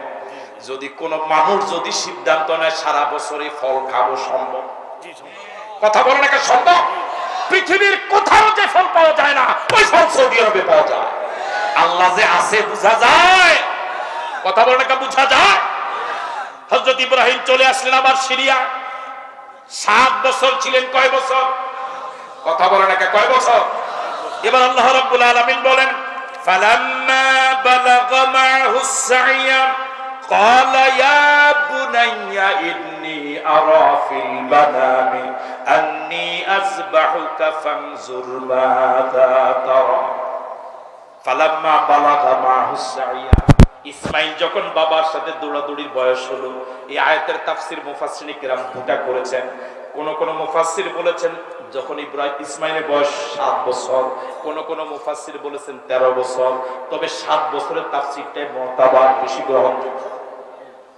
যদি কোন মানুষ যদি সিদ্ধান্ত নেয় সারা বছরই ফল খাবো, সম্ভব? কথা বলেন না, সম্ভব? পৃথিবীর কোথাও যে ফল পাওয়া যায় না, ওই ফল সৌদি আরবে পাওয়া যায়। আল্লাহ যে আছে বুঝা যায়। কথা বলেন না, বুঝা যায়। হযরত ইব্রাহিম চলে আসলেন আবার সিরিয়া। 7 বছর ছিলেন। কয় বছর? কথা বলেন না, কয় বছর? এবার আল্লাহ রাব্বুল আলামিন বলেন ফালাম্মা বালাগা মা'হুস সা'য়া ক্বালা ইয়া বুনাইয়া ইন্নী আরা ফিল মানামি আন্নী আযবাহুকা ফানজুর মাযা তারা। ফালাম্মা বালাগা মা'হুস সা'য়া, ইসমাইল যখন বাবার সাথে দৌড়াদৌড়ির বয়স হলো। এই আয়াতের তাফসীর মুফাসসিরিন কিরাম দুটা করেছেন। কোন কোন মুফাসসির বলেছেন যখন ইসমাইলের বয়স 7 বছর, কোন কোন মুফাসসির বলেছেন 13 বছর। তবে 7 বছরের তাফসীরটাই মুতাবার, বেশি গ্রহণযোগ্য।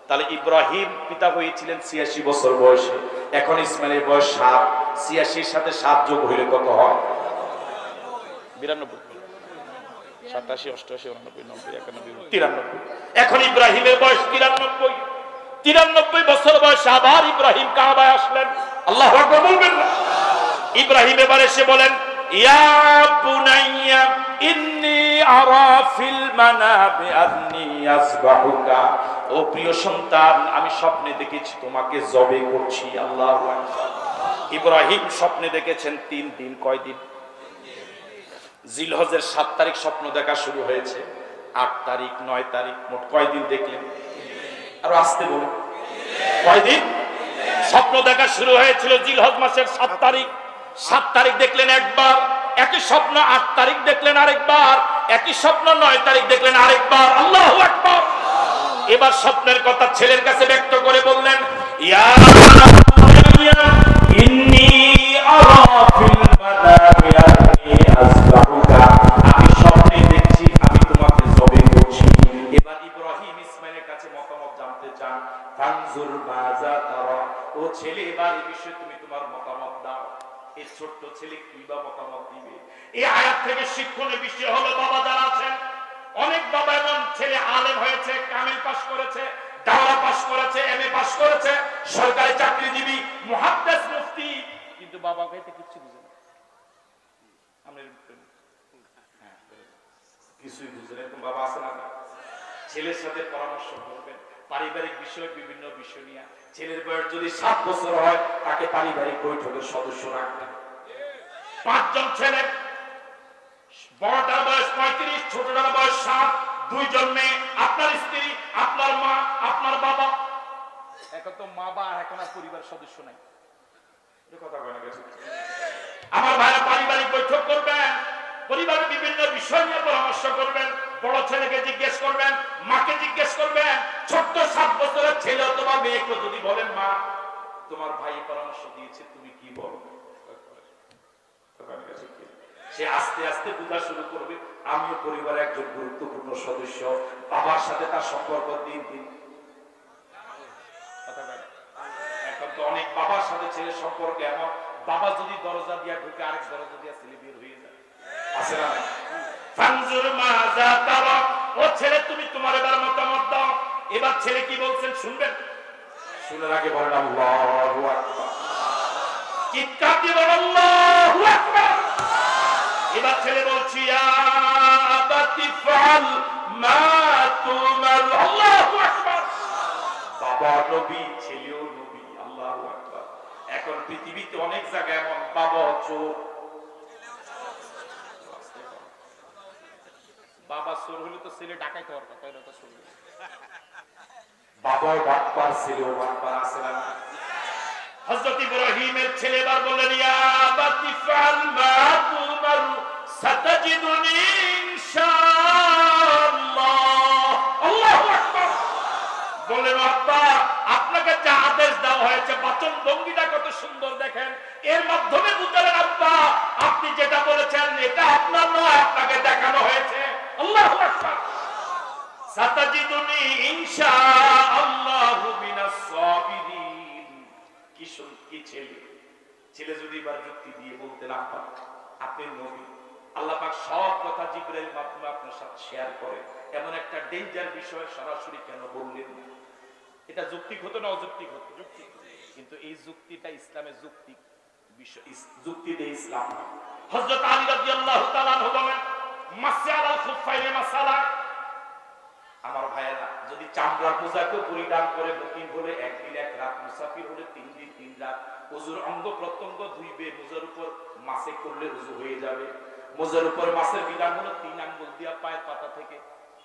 তাহলে ইব্রাহিম পিতা হয়েছিলেন 86 বছর বয়সে, এখন ইসমাইলের বয়স 7। 86 এর সাথে 7 যোগ হইলে কত হয়? 92। 87, 88, 89, 90, 91, 93। এখন ইব্রাহিমের বয়স 93। 93 বছর বয়সে আবার ইব্রাহিম কাবায় আসলেন। আল্লাহু আকবার বলবেন না? ইব্রাহিম এবার এসে বলেন ইয়া বুনাইয়া ইন্নী আরা ফিল মানামি আন্নী আযবাহুকা। ও প্রিয় সন্তান, আমি স্বপ্নে দেখেছি তোমাকে জবে করছি। আল্লাহু আকবার। ইব্রাহিম স্বপ্নে দেখেছেন 3 দিন। কয় দিন? জিলহজের 7 তারিখ স্বপ্ন দেখা শুরু হয়েছে, 8 তারিখ, 9 তারিখ, মোট কয় দিন দেখলেন? আর আসতে বলুন, কয় দিন স্বপ্ন দেখা শুরু হয়েছিল? জিলহজ মাসের 7 তারিখ। 7 তারিখ দেখলেন একবার, একই স্বপ্ন 8 তারিখ দেখলেন আরেকবার, একই স্বপ্ন 9 তারিখ দেখলেন আরেকবার। আল্লাহু আকবার। এবার স্বপ্নের কথা ছেলের কাছে ব্যক্ত করে বললেন ইয়া বুনাইয়া ইন্নী আরা ফিল মানামি আন্নী আযবাহুকা। আমি স্বপ্নে দেখছি আমি তোমাকে জবে করছি। এবার ইব্রাহিম সন্তান, ফানজুর মাজা তারা, ও ছেলে এবার এই বিষয়ে তুমি তোমার মতামত দাও। এই ছোট্ট ছেলে কি বা মতামত দিবে? এই আয়াত থেকে শিক্ষণীয় বিষয় হলো, বাবা যারা আছেন, অনেক বাবা এবং ছেলে আলেম হয়েছে, কামিল পাস করেছে, দাওরা পাস করেছে, এমএ পাস করেছে, সরকারি চাকরিজীবী, মুহাদ্দিস, মুফতি, কিন্তু বাবা গাইতে কিচ্ছু বুঝে না। আমরা কিছুই বুঝে না, এরকম বাবা আছে না? ছেলের সাথে পরামর্শ করবেন পারিবারিক বিষয়, বিভিন্ন বিষয় নিয়ে। ছেলের বয়স যদি 7 বছর হয়, তাকে পারিবারিক বৈঠকের সদস্য রাখবেন। 5 জন ছেলে, বড়টার বয়স 35, ছোটটার বয়স 7, 2 জন মেয়ে, আপনার স্ত্রী, আপনার মা, আপনার বাবা। এখন তো মা বা এখন আর পরিবার সদস্য নাই। কথা বলে গেছে। আমার ভাইরা পারিবারিক বৈঠক করবেন, পরিবারের বিভিন্ন বিষয় নিয়ে পরামর্শ করবেন। বড় ছেলেকে জিজ্ঞেস করবেন, মাকে জিজ্ঞেস করবেন। ছোট্ট 7 বছরের ছেলে অথবা মেয়েকে যদি বলেন, মা তোমার ভাই পরামর্শ দিয়েছে, তুমি কি বলো? সে আস্তে আস্তে বোঝা শুরু করবে, আমিও পরিবারের একজন গুরুত্বপূর্ণ সদস্য। বাবার সাথে তার সম্পর্ক দিন দিন। এখন তো অনেক বাবার সাথে ছেলের সম্পর্ক এমন, বাবা যদি দরজা দিয়া ঢুকে, আরেক দরজা দিয়া ছেলে বের হয়ে যায়। আছে না? ফানজুর মাজা তারা, ও ছেলে তুমি তোমার এবার মতামত দাও। এবার ছেলে কি বলছেন শুনবেন? শুনার আগে বলেন আল্লাহু আকবার, চিৎকার দিয়ে বলেন আল্লাহু আকবার। এবার ছেলে বলছি, ইয়া আবাতি ফাল মা তুমার। আল্লাহু আকবার। বাবা নবী, ছেলেও নবী। আল্লাহু আকবার। এখন পৃথিবীতে অনেক জায়গায় এমন বাবা চোর, বাবা চোর হলে তো ছেলে ডাকাইতে হওয়ার কথা, এটা তো চোর। বাবাও বাটপার, ছেলেও বাটপার, আছে না? হযরত ইব্রাহিমের ছেলে এবার বললেন, ইয়া আবাতি ফাল মা তুমার সাতাজিদুনি ইনশাআল্লাহ। আল্লাহু আকবার। বললেন, আব্বা আপনাকে যা আদেশ দেওয়া হয়েছে, বাচন ভঙ্গিটা কত সুন্দর দেখেন, এর মাধ্যমে বুঝলেন আব্বা আপনি যেটা বলেছেন এটা আপনার নয়, আপনাকে দেখানো হয়েছে। আল্লাহু আকবার। সাতাজিদুনি ইনশাআল্লাহু মিনাস সাবিরিন। কি ছেলে, ছেলে যদি এবার যুক্তি দিয়ে বলতেন, আব্বা আপনি নবী, আল্লাহ পাক সব কথা জিবরাইল মাধ্যমে আপনার সাথে শেয়ার করে, এমন একটা ডেঞ্জার বিষয় সরাসরি কেন বললেন? এটা যৌক্তিক হতো না অযৌক্তিক হতো? যৌক্তিক। কিন্তু এই যুক্তিটা ইসলামের যৌক্তিক বিষয়, যুক্তি দিয়ে ইসলাম। হযরত আলী রাদিয়াল্লাহু তাআলা আনহু বলেন, মাসআলা খুফাইনে মাসালা। আমার ভাইয়েরা, যদি চামড়ার পোশাকও পরিধান করে মুকিম হলে 1 দিন 1 রাত, মুসাফির হলে 3 দিন 3 রাত, ওযুর অঙ্গ প্রত্যঙ্গ ধুইবে, মোজার উপর মাসে করলে ওযু হয়ে যাবে। মোজার উপর মাসের বিধান হলো 3 আঙ্গুল দিয়া পায়ের পাতা থেকে,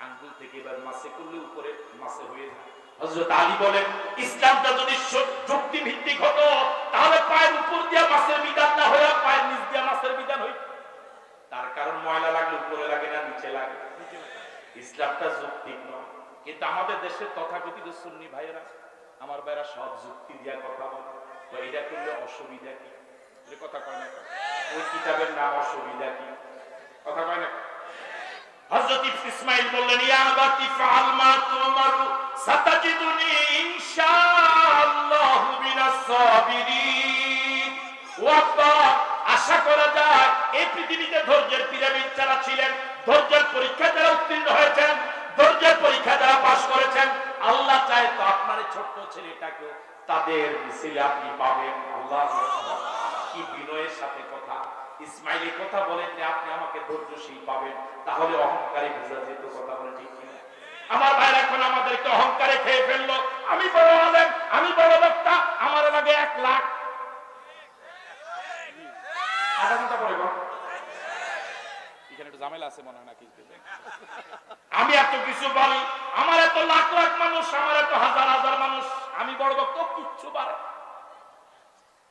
আঙ্গুল থেকে এবার মাসে করলে উপরে মাসে হয়ে যায়। হযরত আলী বলেন, ইসলামটা যদি যুক্তি ভিত্তিক হতো, তাহলে পায়ের উপর দিয়া মাসের বিধান না হয়ে পায়ের নিচ দিয়া মাসের বিধান হইত। তার কারণ ময়লা লাগলে উপরে লাগে না নিচে লাগে। ইসলামটা যৌক্তিক নয়। কিন্তু আমাদের দেশের তথাকথিত সুন্নি ভাইয়েরা, আমার ভাইয়েরা সব যুক্তি দিয়া কথা বলে। তো এটা করলে অসুবিধা কি? এই কথা কয় না? ওই কিতাবের নাম অসুবিধা কি? কথা কয় না? হযরত ইসমাঈল বললেন, ইয়া আবাতি ফাআল মা তুমার সাতাজিদুনি ইনশাআল্লাহু মিনাস সাবিরিন। ও আব্বা, আশা করা যায় এই পৃথিবীতে ধৈর্যের পিরামিড যারা ছিলেন, ধৈর্যের পরীক্ষা যারা উত্তীর্ণ হয়েছেন, ধৈর্যের পরীক্ষা যারা পাশ করেছেন, আল্লাহ চায় তো আপনার ছোট্ট ছেলেটাকে তাদের মিছিলে আপনি পাবেন। আল্লাহু আকবার। কি বিনয়ের সাথে কথা। ইসমাঈল কথা বলেন যে আপনি আমাকে ধৈর্যশীল পাবেন, তাহলে অহংকারে বোঝা যেত। কথা বলে ঠিক কিনা? আমার ভাইরা এখন আমাদেরকে অহংকারে খেয়ে ফেললো। আমি বড় আলেম, আমি বড় বক্তা, আমার লাগে 1 লাখ। আধা ঘন্টা পরে এখানে একটু ঝামেলা আছে মনে হয় নাকি? আমি এত কিছু বলি, আমার এত লাখ লাখ মানুষ, আমার এত হাজার হাজার মানুষ, আমি বড় বক্তা, কিচ্ছু পারে।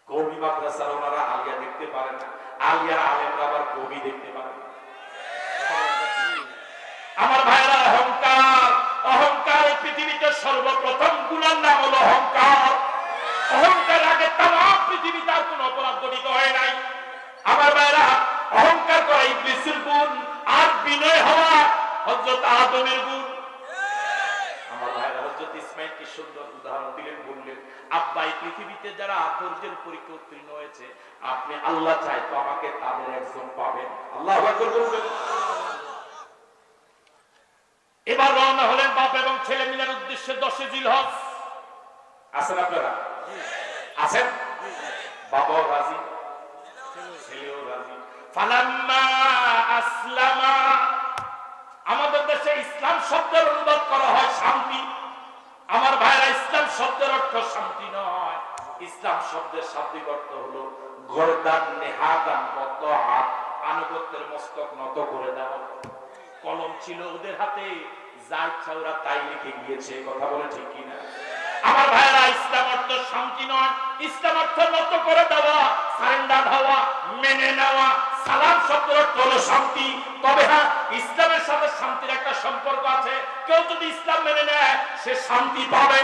কবি মাদ্রাসার ওনারা আলিয়া দেখতে পারে না, আলিয়ার আলেমরা আবার কবি দেখতে পারে না। আমার ভাইরা, অহংকার, অহংকার এই পৃথিবীতে সর্বপ্রথম গুণের নাম হলো অহংকার। অহংকার আগে তামাম পৃথিবীতে আর কোন অপরাধ গঠিত হয় নাই। আমার ভাইরা, অহংকার করা ইবলিসের গুণ, আর বিনয় হওয়া হযরত আদমের গুণ। আমার ভাইরা, হযরত ইসমাঈল ইসমাইল কি সুন্দর উদাহরণ দিলেন, বললেন আব্বা এই পৃথিবীতে যারা ধৈর্যের পরীক্ষা উত্তীর্ণ হয়েছে, আপনি আল্লাহ চাই তো আমাকে তাদের একজন পাবেন। আল্লাহু আকবার বলবেন। এবার রওনা হলেন বাপ এবং ছেলে মিলার উদ্দেশ্যে 10 জিলহজ। আছেন আপনারা? আছেন? বাবাও রাজি, ছেলেও রাজি। ফালাম্মা আসলামা, আমাদের দেশে ইসলাম শব্দের অনুবাদ করা হয় শান্তি। আমার ভাইরা, ইসলাম শব্দের অর্থ শান্তি নয়। ইসলাম শব্দের শাব্দিক অর্থ হলো গরদান নেহাদান বতআত, আনুগত্যের মস্তক নত করে দাও। কলম ছিল ওদের হাতে, যা ইচ্ছা ওরা তাই লিখে গিয়েছে। কথা বলে ঠিক কিনা? আমার ভাইরা, ইসলাম অর্থ শান্তি নয়, ইসলাম অর্থ নত করে দেওয়া, সারেন্ডার হওয়া, মেনে নেওয়া। সালাম শব্দের অর্থ হলো শান্তি। তবে হ্যাঁ, ইসলামের সাথে শান্তির একটা সম্পর্ক আছে। কেউ যদি ইসলাম মেনে নেয় সে শান্তি পাবে।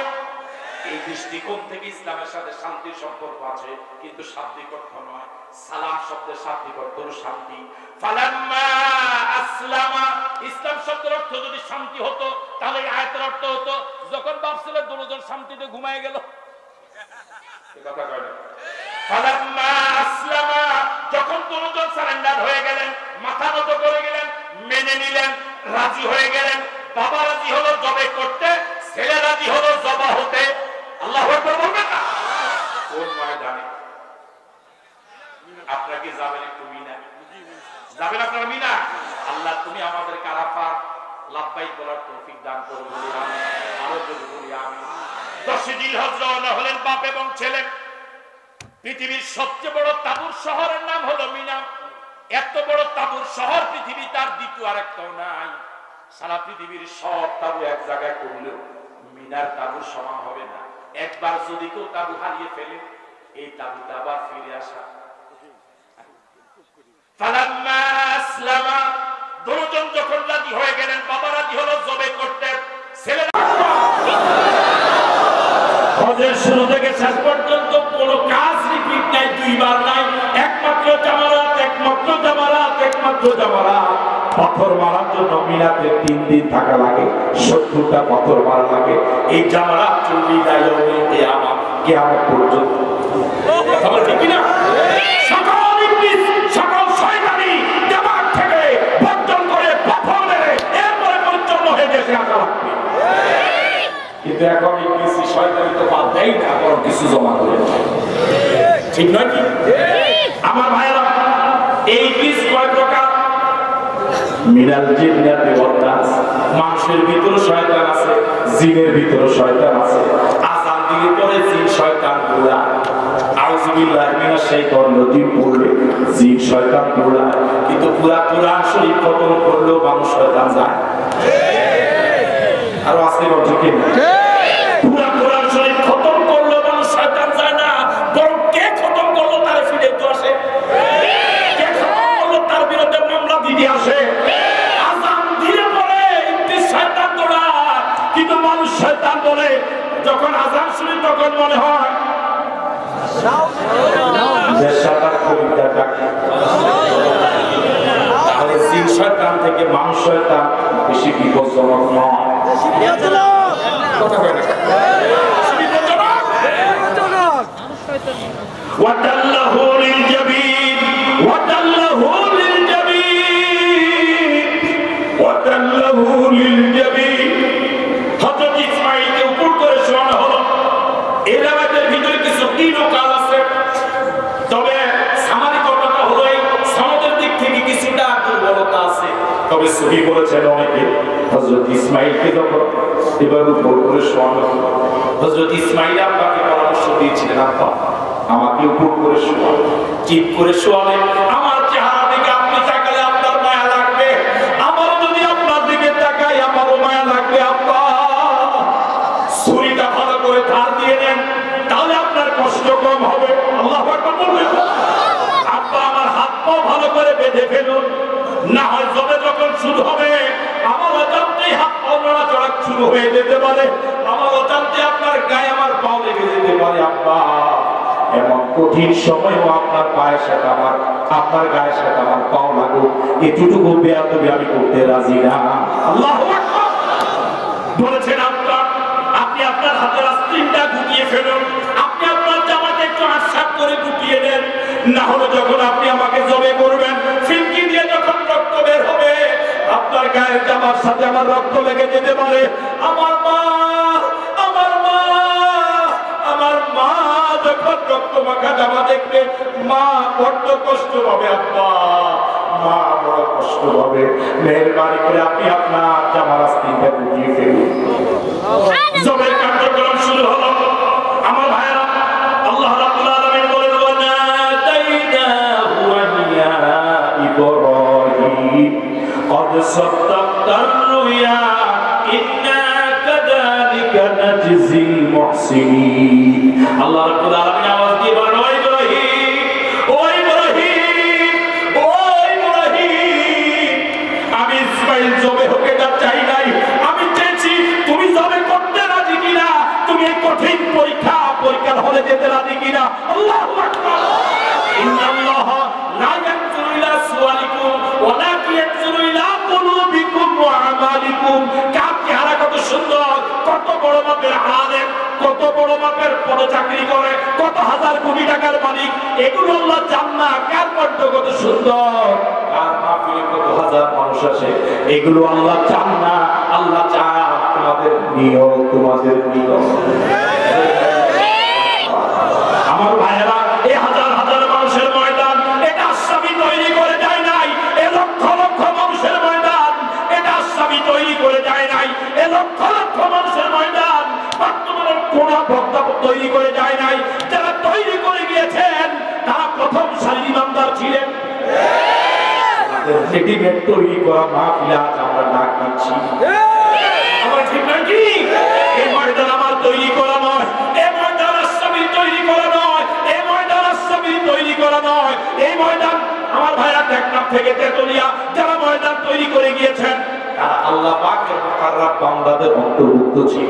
এই দৃষ্টিকোণ থেকে ইসলামের সাথে শান্তির সম্পর্ক আছে, কিন্তু শাব্দিক অর্থ নয়। সালাম শব্দের শাব্দিক অর্থ হলো শান্তি। ফালাম্মা আসলামা, ইসলাম শব্দের অর্থ যদি শান্তি হতো তাহলে এই আয়াতের অর্থ হতো যখন বাপ ছেলে দুজন শান্তিতে ঘুমায় গেল। এই কথা কয় না? ফালাম্মা আসলামা, যখন দুজন সারেন্ডার হয়ে গেলেন, মাথা নত করে গেলেন, মেনে নিলেন, রাজি হয়ে গেলেন। বাবা রাজি হলো জবে করতে, ছেলে রাজি হলো জবা হতে। আল্লাহু আকবার বলবেন না? কোন ময়দানে আপনারা কি যাবেন? একটু মিনা যাবেন আপনারা? মিনা। আল্লাহ তুমি আমাদেরকে আরাফাত লাব্বাইক বলার তৌফিক দান করো বলি আমিন। আরো যদি বলি আমিন। 10 জিলহজ রওনা হলেন বাপ এবং ছেলে। পৃথিবীর সবচেয়ে বড় তাবুর শহরের নাম হলো মিনা। এত বড় তাবুর শহর পৃথিবী তার দ্বিতীয় আরেকটাও নাই। সারা পৃথিবীর সব তাবু এক জায়গায় করলেও মিনার তাবুর সমান হবে না। একবার যদি কেউ তাবু হারিয়ে ফেলে, এই তাবুতে আবার ফিরে আসা। ফালাম্মা আসলামা, দুজন যখন রাজি হয়ে গেলেন, বাবা রাজি হলো জবে করতে, ছেলে হজের শুরু থেকে শেষ পর্যন্ত কোনো কাজ রিপিট নাই, দুইবার নাই, একমাত্র জামারাত, একমাত্র জামারাত, একমাত্র জামারাত। পাথর মারার জন্য মিনাতে 3 দিন থাকা লাগে, 70টা পাথর মারা লাগে। এই জামারাত চলবে কিয়ামত পর্যন্ত। খবর ঠিক কিনা? সকল ইবলিস, সকল শয়তানি জামাত থেকে বর্জন করে পাথর মেরে এরপরে পরিচ্ছন্ন হয়ে গেছে আসা লাগবে। কিন্তু এখন ইবলিস শয়তানি তো বাদ দেয় না, বরং কিছু জমা করে। ঠিক নয় কি? আমার ভাইরা, এই ইবলিস কয় প্রকার? মিনাল জিন্নাতি ওয়ান নাস, মানুষের ভিতরে শয়তান আছে, জিনের ভিতরে শয়তান আছে। আযান দিলে পরে জিন শয়তান গোলা, আউযু বিল্লাহি মিনাশ শাইতানির রাজিম বললে জিন শয়তান গোলা। কিন্তু পুরা কোরআন শরীফ খতম করলেও মানুষ শয়তান যায়। আর আছে বলতে কি না? পুরা কোরআন শরীফ খতম করলেও মানুষ শয়তান যায় না, বরং কে খতম করলো তার ফিরে তো আসে, কে খতম করলো তার বিরুদ্ধে মামলা দিতে আসে। কিন্তু মানুষ শয়তান বলে, যখন আযান শুনি তখন মনে হয় তাহলে জিন শয়তান থেকে মানুষ শয়তান বেশি বিপজ্জনক নয়। কথা কয় না? ওয়াদাল্লাহু লিল জাবিন, ওয়াদাল্লাহু লিল জাবিন, ওয়াদাল্লাহু লিল জাবিন। হযরত ইসমাঈলকে উপর করে শোয়ানো হলো। এই রাতের ভিতরে কিছু কিলোকাল আছে, তবে সামারি কথাটা হলো এই সনদের দিক থেকে কিছুটা দুর্বলতা আছে। তবে সহিহ বলেছেন অনেকে। হযরত ইসমাঈলকে যখন এবার উপর করে শোয়ানো হলো, হযরত ইসমাঈল আব্বাকে পরামর্শ দিয়েছিলেন, আব্বা আমাকে উপর করে শোয়ান। চিপ করে শোয়ালে আমার চেহারা দিকে আপনি তাকালে আপনার মায়া লাগবে, আমার যদি আপনার দিকে তাকাই আমারও মায়া লাগবে। আব্বা ছুরিটা ভালো করে ধার দিয়ে নেন, তাহলে আপনার কষ্ট কম হবে। আল্লাহু আকবার বলবেন। আব্বা আমার হাত পা ভালো করে বেঁধে ফেলুন, না হয় জবে যখন শুরু হবে আমার অজান্তেই হাত পা নড়াচড়া শুরু হয়ে যেতে পারে, আমার অজান্তে আপনার গায়ে আমার পা লেগে যেতে পারে। আব্বা এমন কঠিন সময়ও আপনার পায়ের সাথে আমার, আপনার গায়ের সাথে আমার পাও লাগুক, এটুকু বেয়াদবি আমি করতে রাজি না। আল্লাহু আকবার বলেছেন। আপনি আপনার না হলে যখন আপনি আমাকে জবে করবেন, ফিনকি দিয়ে যখন রক্ত বের হবে, আপনার গায়ের জামার সাথে আমার রক্ত লেগে যেতে পারে। আমার মা যখন রক্ত মাখা জামা দেখবে, মা বড্ড কষ্ট পাবে। আব্বা, মা বড় কষ্ট পাবে। মেহেরবানি করে আপনি আপনার জামার আস্তিনটা গুটিয়ে ফেলুন। জবের কার্যক্রম শুরু হলো। আমার ভাইরা, আল্লাহ রাব্বুল আলামিন বলেন, ওয়া নাদাইনাহু ইয়া ইব্রাহিম قد صدقت الرؤيا إنا كذلك نجزي المحسنين। আল্লাহ রাব্বুল আলামিন আওয়াজ দিয়ে বলেন, ও ইব্রাহিম, আমি ইসমাঈল জবে হতে চাই নাই, আমি চেয়েছি তুমি জবে করতে রাজি কিনা, তুমি এই কঠিন পরীক্ষার হলে যেতে রাজি কিনা। আল্লাহু আকবার। ইন্নাল্লাহ লা ইয়ানজুরু ইলা সুওয়ারিকুম ওয়ালাকিন ইয়ানজুরু ইলা কুলুবিকুম ওয়া আমালিকুম। কার চেহারা কত সুন্দর, কত বড় মাপের আলেম, কত বড় মাপের পদচাকরি করে, কত হাজার কোটি টাকার মালিক, এগুলো আল্লাহ জান না কার কণ্ঠ কত সুন্দর, কার মাহফিলে কত হাজার মানুষ আসে, এগুলো আল্লাহ জান না। আল্লাহ চান তোমাদের নিয়ত, তোমাদের নিয়ত। আমার ভাইয়েরা, এই হাজার হাজার মানুষের ময়দান, এটা আসামি তৈরি করে যায় নাই। এ লক্ষ লক্ষ মানুষের ময়দান, এটা আসামি তৈরি করে যায় নাই। এ লক্ষ লক্ষ মানুষের ময়দান বর্তমানে কোন বক্তা তৈরি করে যায় নাই। যারা তৈরি করে গিয়েছেন তারা প্রথম সারির ইমামদার ছিলেন। রেডিমেড তৈরি করা মাহফিলে আজ আমরা ডাক দিচ্ছি। আমার ঠিক নাকি? এই ময়দান আমার তৈরি করা নয়, এই ময়দান আসামি তৈরি করা নয়, এই ময়দান আসামি তৈরি করা নয়। এই ময়দান আমার ভাইরা টেকনাফ থেকে তেতুলিয়া যারা ময়দান তৈরি করে গিয়েছেন, তারা আল্লাহ পাকের মুকাররম বান্দাদের অন্তর্ভুক্ত ছিল।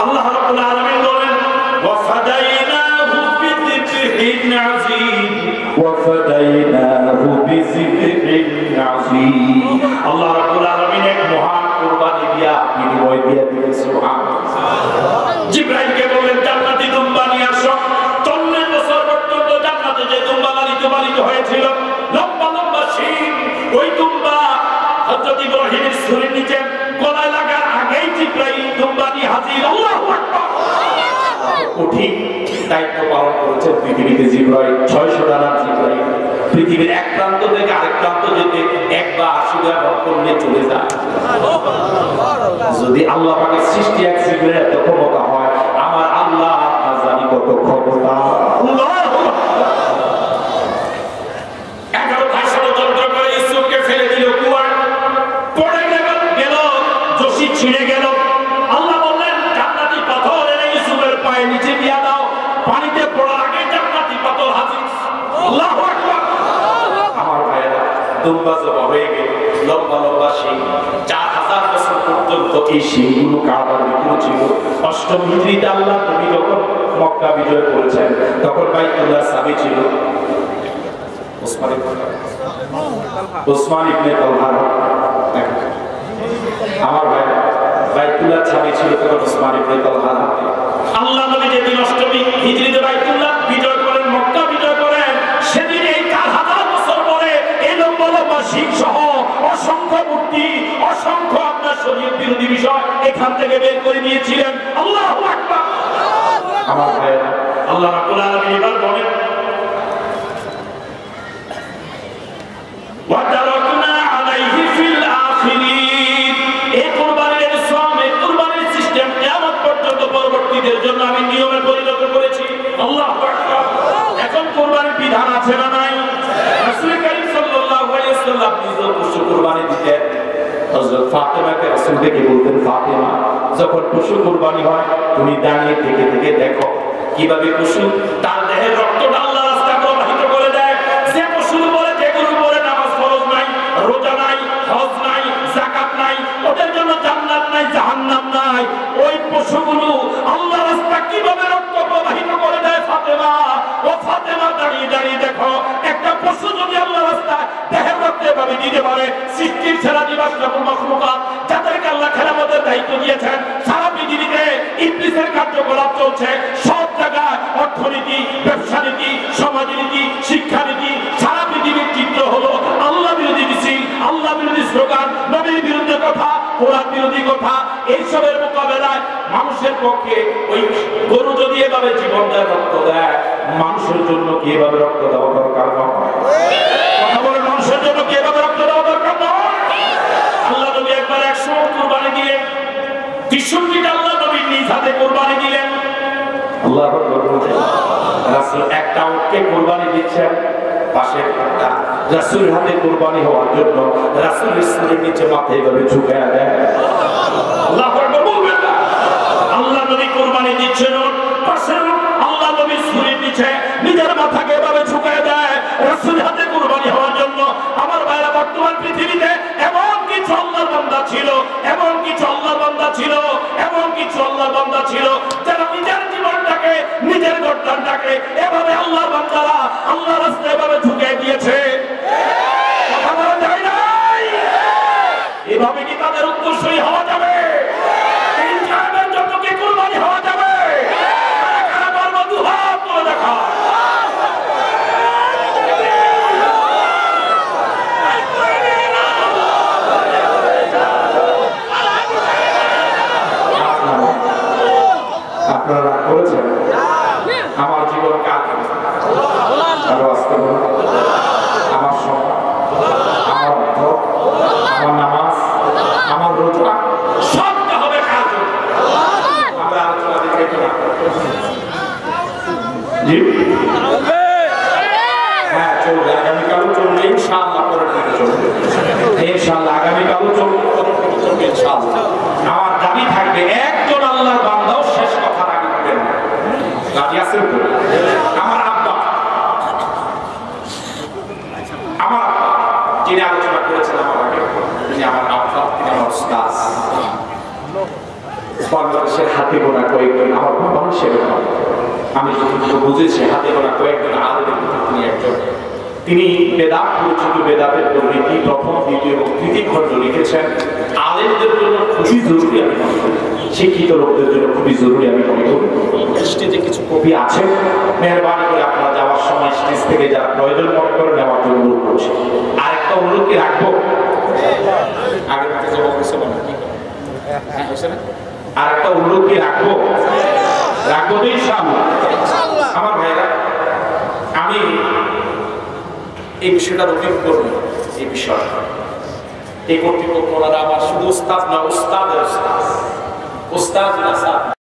আল্লাহ রাব্বুল আলামিন বলেন, ওয়া ফাদাইনাহু বিযিবহিন আযীম, ওয়া ফাদাইনাহু বিযিবহিন আযীম। আল্লাহ রাব্বুল আলামিন এক মহান কুরবানি দিয়া বিনিময় দিয়া দিলেন। সুবহানাল্লাহ। জিবরাইলকে বললেন, জান্নাতি দুম্বা নিয়ে আসো। 40 বছর পর্যন্ত জান্নাতে যে দুম্বা লালিত হয়েছিল, লম্বা লম্বা শিং, ওই দুম্বা হযরত ইব্রাহিমের ছুরির নিচে গলায় লাগার আগেই জিবরাইল দুম্বা নিয়ে হাজির। আল্লাহু আকবার। কঠিন দায়িত্ব পালন করেছে পৃথিবীতে জিবরাইল। 600 ডানার জিবরাইল পৃথিবীর এক প্রান্ত থেকে আরেক প্রান্ত যেতে একবার 80 বছর নিয়ে চলে যায়। যদি আল্লাহ পাকের সৃষ্টি এক জিবরাইল এত ক্ষমতা হয়, আমার আল্লাহ আপনার জানি কত ক্ষমতা। আল্লাহু আকবার। 11 ভাই ষড়যন্ত্র করে ইউসুফকে ফেলে দিল কুয়ায়, পড়ে গেল, রশি ছিঁড়ে গেল। আল্লাহ বললেন, জান্নাতি পাথর এনে ইউসুফের পায়ের নিচে দিয়ে দাও। পানিতে পড়ার আগে জান্নাতি পাথর হাজির। আল্লাহু আকবার। আমার ভাইয়েরা, দুম্বা জবা হয়ে গেল, লম্বা লম্বা শিং, 4000 বছর পর্যন্ত এই শিংগুলো কাবার ভিতরে ছিল। 8ম হিজরিতে আল্লাহ নবী যখন মক্কা বিজয় করেছেন, তখন বাইতুল্লাহ সাবি ছিল ওসমান ইবনে তালহা। আমার ভাই, বাইতুল্লাহ ছাবি ছিল তখন ওসমান ইবনে তালহা। আল্লাহ নবী যেদিন 8ম হিজরিতে বাইতুল্লাহ বিজয় করেন, মক্কা বিজয় করেন, সেদিন এই 4000 বছর পরে এই লম্বা লম্বা শিং সহ অসংখ্য মূর্তি, অসংখ্য আপনার শরীয়ত বিরোধী বিষয় এখান থেকে বের করে নিয়েছিলেন। আল্লাহু আকবার। আমার ভাই, আল্লাহ রাব্বুল আলামিন এবার বলেন, ওয়া তারাকনা আলাইহি ফিল আখিরিন। এই কুরবানির ইসলাম, এই কুরবানির সিস্টেম কিয়ামত পর্যন্ত পরবর্তীদের জন্য আমি নিয়মে পরিণত করেছি। আল্লাহু আকবার। এখন কুরবানির বিধান আছে না নাই? রাসূল কারীম সাল্লাল্লাহু আলাইহি ওয়াসাল্লাম নিজে পশু কুরবানি দিতেন। হযরত ফাতেমাকে রাসূল ডেকে বলতেন, ফাতেমা, যখন পশু কুরবানি হয় তুমি দাঁড়িয়ে থেকে থেকে দেখো কিভাবে পশু তার দেহের রক্তটা আল্লাহ রাস্তায় প্রবাহিত করে দেয়। যে পশুর উপরে, যেগুলোর উপরে নামাজ ফরজ নাই, রোজা নাই, হজ নাই, যাকাত নাই, ওদের জন্য জান্নাত নাই, জাহান্নাম নাই, ওই পশুগুলো আল্লাহ রাস্তায় কিভাবে রক্ত প্রবাহিত করে দেয়। ফাতেমা, ও ফাতেমা, দাঁড়িয়ে দাঁড়িয়ে দেখো, একটা পশু যদি আল্লাহ রাস্তায় দেহের রক্ত এভাবে দিতে পারে, সৃষ্টির সেরা দিবস মাখলুকাত যাদেরকে আল্লাহ খেলাফতের দায়িত্ব দিয়েছেন, সারা পৃথিবীতে ইবলিসের কার্যক্রম চলছে সব জায়গায়, অর্থনীতি, ব্যবসা নীতি, সমাজনীতি, শিক্ষানীতি, সারা পৃথিবীর চিত্র হলো আল্লাহ বিরোধী মিছিল, আল্লাহ বিরোধী স্লোগান, নবীর বিরুদ্ধে কথা, কোরআন বিরোধী কথা। এইসবের মোকাবেলায় মানুষের পক্ষে ওই গরু যদি এভাবে জীবন দেয়, রক্ত দেয়, মানুষের জন্য কি এভাবে রক্ত দেওয়া দরকার নয়? কথা বলে, মানুষের জন্য কি এভাবে রক্ত দেওয়া দরকার নয়? আল্লাহ নবী একবার 100 কুরবানি দিলেন, 63টা আল্লাহ নবী নিজ হাতে কুরবানি দিলেন। আল্লাহু আকবার। রাসূল একটা উটকে কুরবানি দিচ্ছেন, পাশে একটা রাসূলের হাতে কুরবানি হওয়ার জন্য রাসূলের শরীরের নিচে মাথা এভাবে ঝুঁকায়া দেয়। আল্লাহু আকবার বলবেন না? আল্লাহ নবী কুরবানি দিচ্ছেন, পাশে আল্লাহ নবীর শরীরের নিচে নিজের মাথাকে এভাবে ঝুঁকায়া দেয় রাসূলের হাতে কুরবানি হওয়ার জন্য। আমার ভাইরা, বর্তমান পৃথিবীতে এমন কিছু আল্লাহর বান্দা ছিল, এমন কিছু আল্লাহর বান্দা ছিল, এমন কিছু আল্লাহর বান্দা ছিল যারা নিজের জীবনটাকে, নিজের গর্দানটাকে এভাবে আল্লাহর বান্দারা আল্লাহর রাস্তায় এভাবে ঝুঁকে দিয়েছে। কথা বলা যায় না? এভাবে কি তাদের উত্তরসূরি হওয়া যাবে? এই জায়গার জন্য কি কুরবানি হওয়া যাবে? কারা বলবো দুহাত তুলে দেখা? আপনারা রাগ করেছেন? আমার জীবন কাল, আমার সম্মান, আমার অর্থ, আমার নামাজ, আমার রোজা সবটা হবে কাল। আমরা আলোচনা দেখে হ্যাঁ চলবে, আগামীকালও চলবে ইনশাআল্লাহ, পরের দিকে চলবে ইনশাআল্লাহ, আগামীকালও চলবে, পরের দিকে চলবে ইনশাআল্লাহ। আমার দাবি থাকবে, একজন আল্লাহর বান্দাও শেষ কথা রাখবেন না। রাজি আছেন তো? আমার আব্বা, আমার আব্বা যিনি আলোচনা করেছেন আমার আগে, তিনি আমার আব্বা, তিনি আমার উস্তাদ। বাংলাদেশের হাতে গোনা কয়েকজন আমার বাবা হিসেবে, আমি যতটুকু বুঝেছি হাতে গোনা কয়েকজন আলেমের মধ্যে তিনি একজন। তিনি বেদাত পরিচিত, বেদাতের পরিণতি প্রথম, দ্বিতীয় এবং তৃতীয় খণ্ড লিখেছেন। আলেমদের জন্য খুবই জরুরি আমি মনে করি, শিক্ষিত লোকদের জন্য খুবই জরুরি আমি মনে করি। স্টেজে কিছু কপি আছে, মেহরবানি করে আপনারা যাওয়ার সময় স্টেজ থেকে যারা প্রয়োজন মনে করে নেওয়ার জন্য অনুরোধ করছি। আর একটা অনুরোধ কি রাখবো, আগের মধ্যে জবাব হয়েছে মনে হয়েছে না? আর একটা অনুরোধ কি রাখবো? রাখবো তো ইনশাআল্লাহ। আমার ভাইরা, আমি এই বিষয়টার অভিযোগ করব, এই বিষয় এই কর্তৃপক্ষ ওনারা আমার শুধু উস্তাদ না, উস্তাদের উস্তাদ, উস্তাদ না।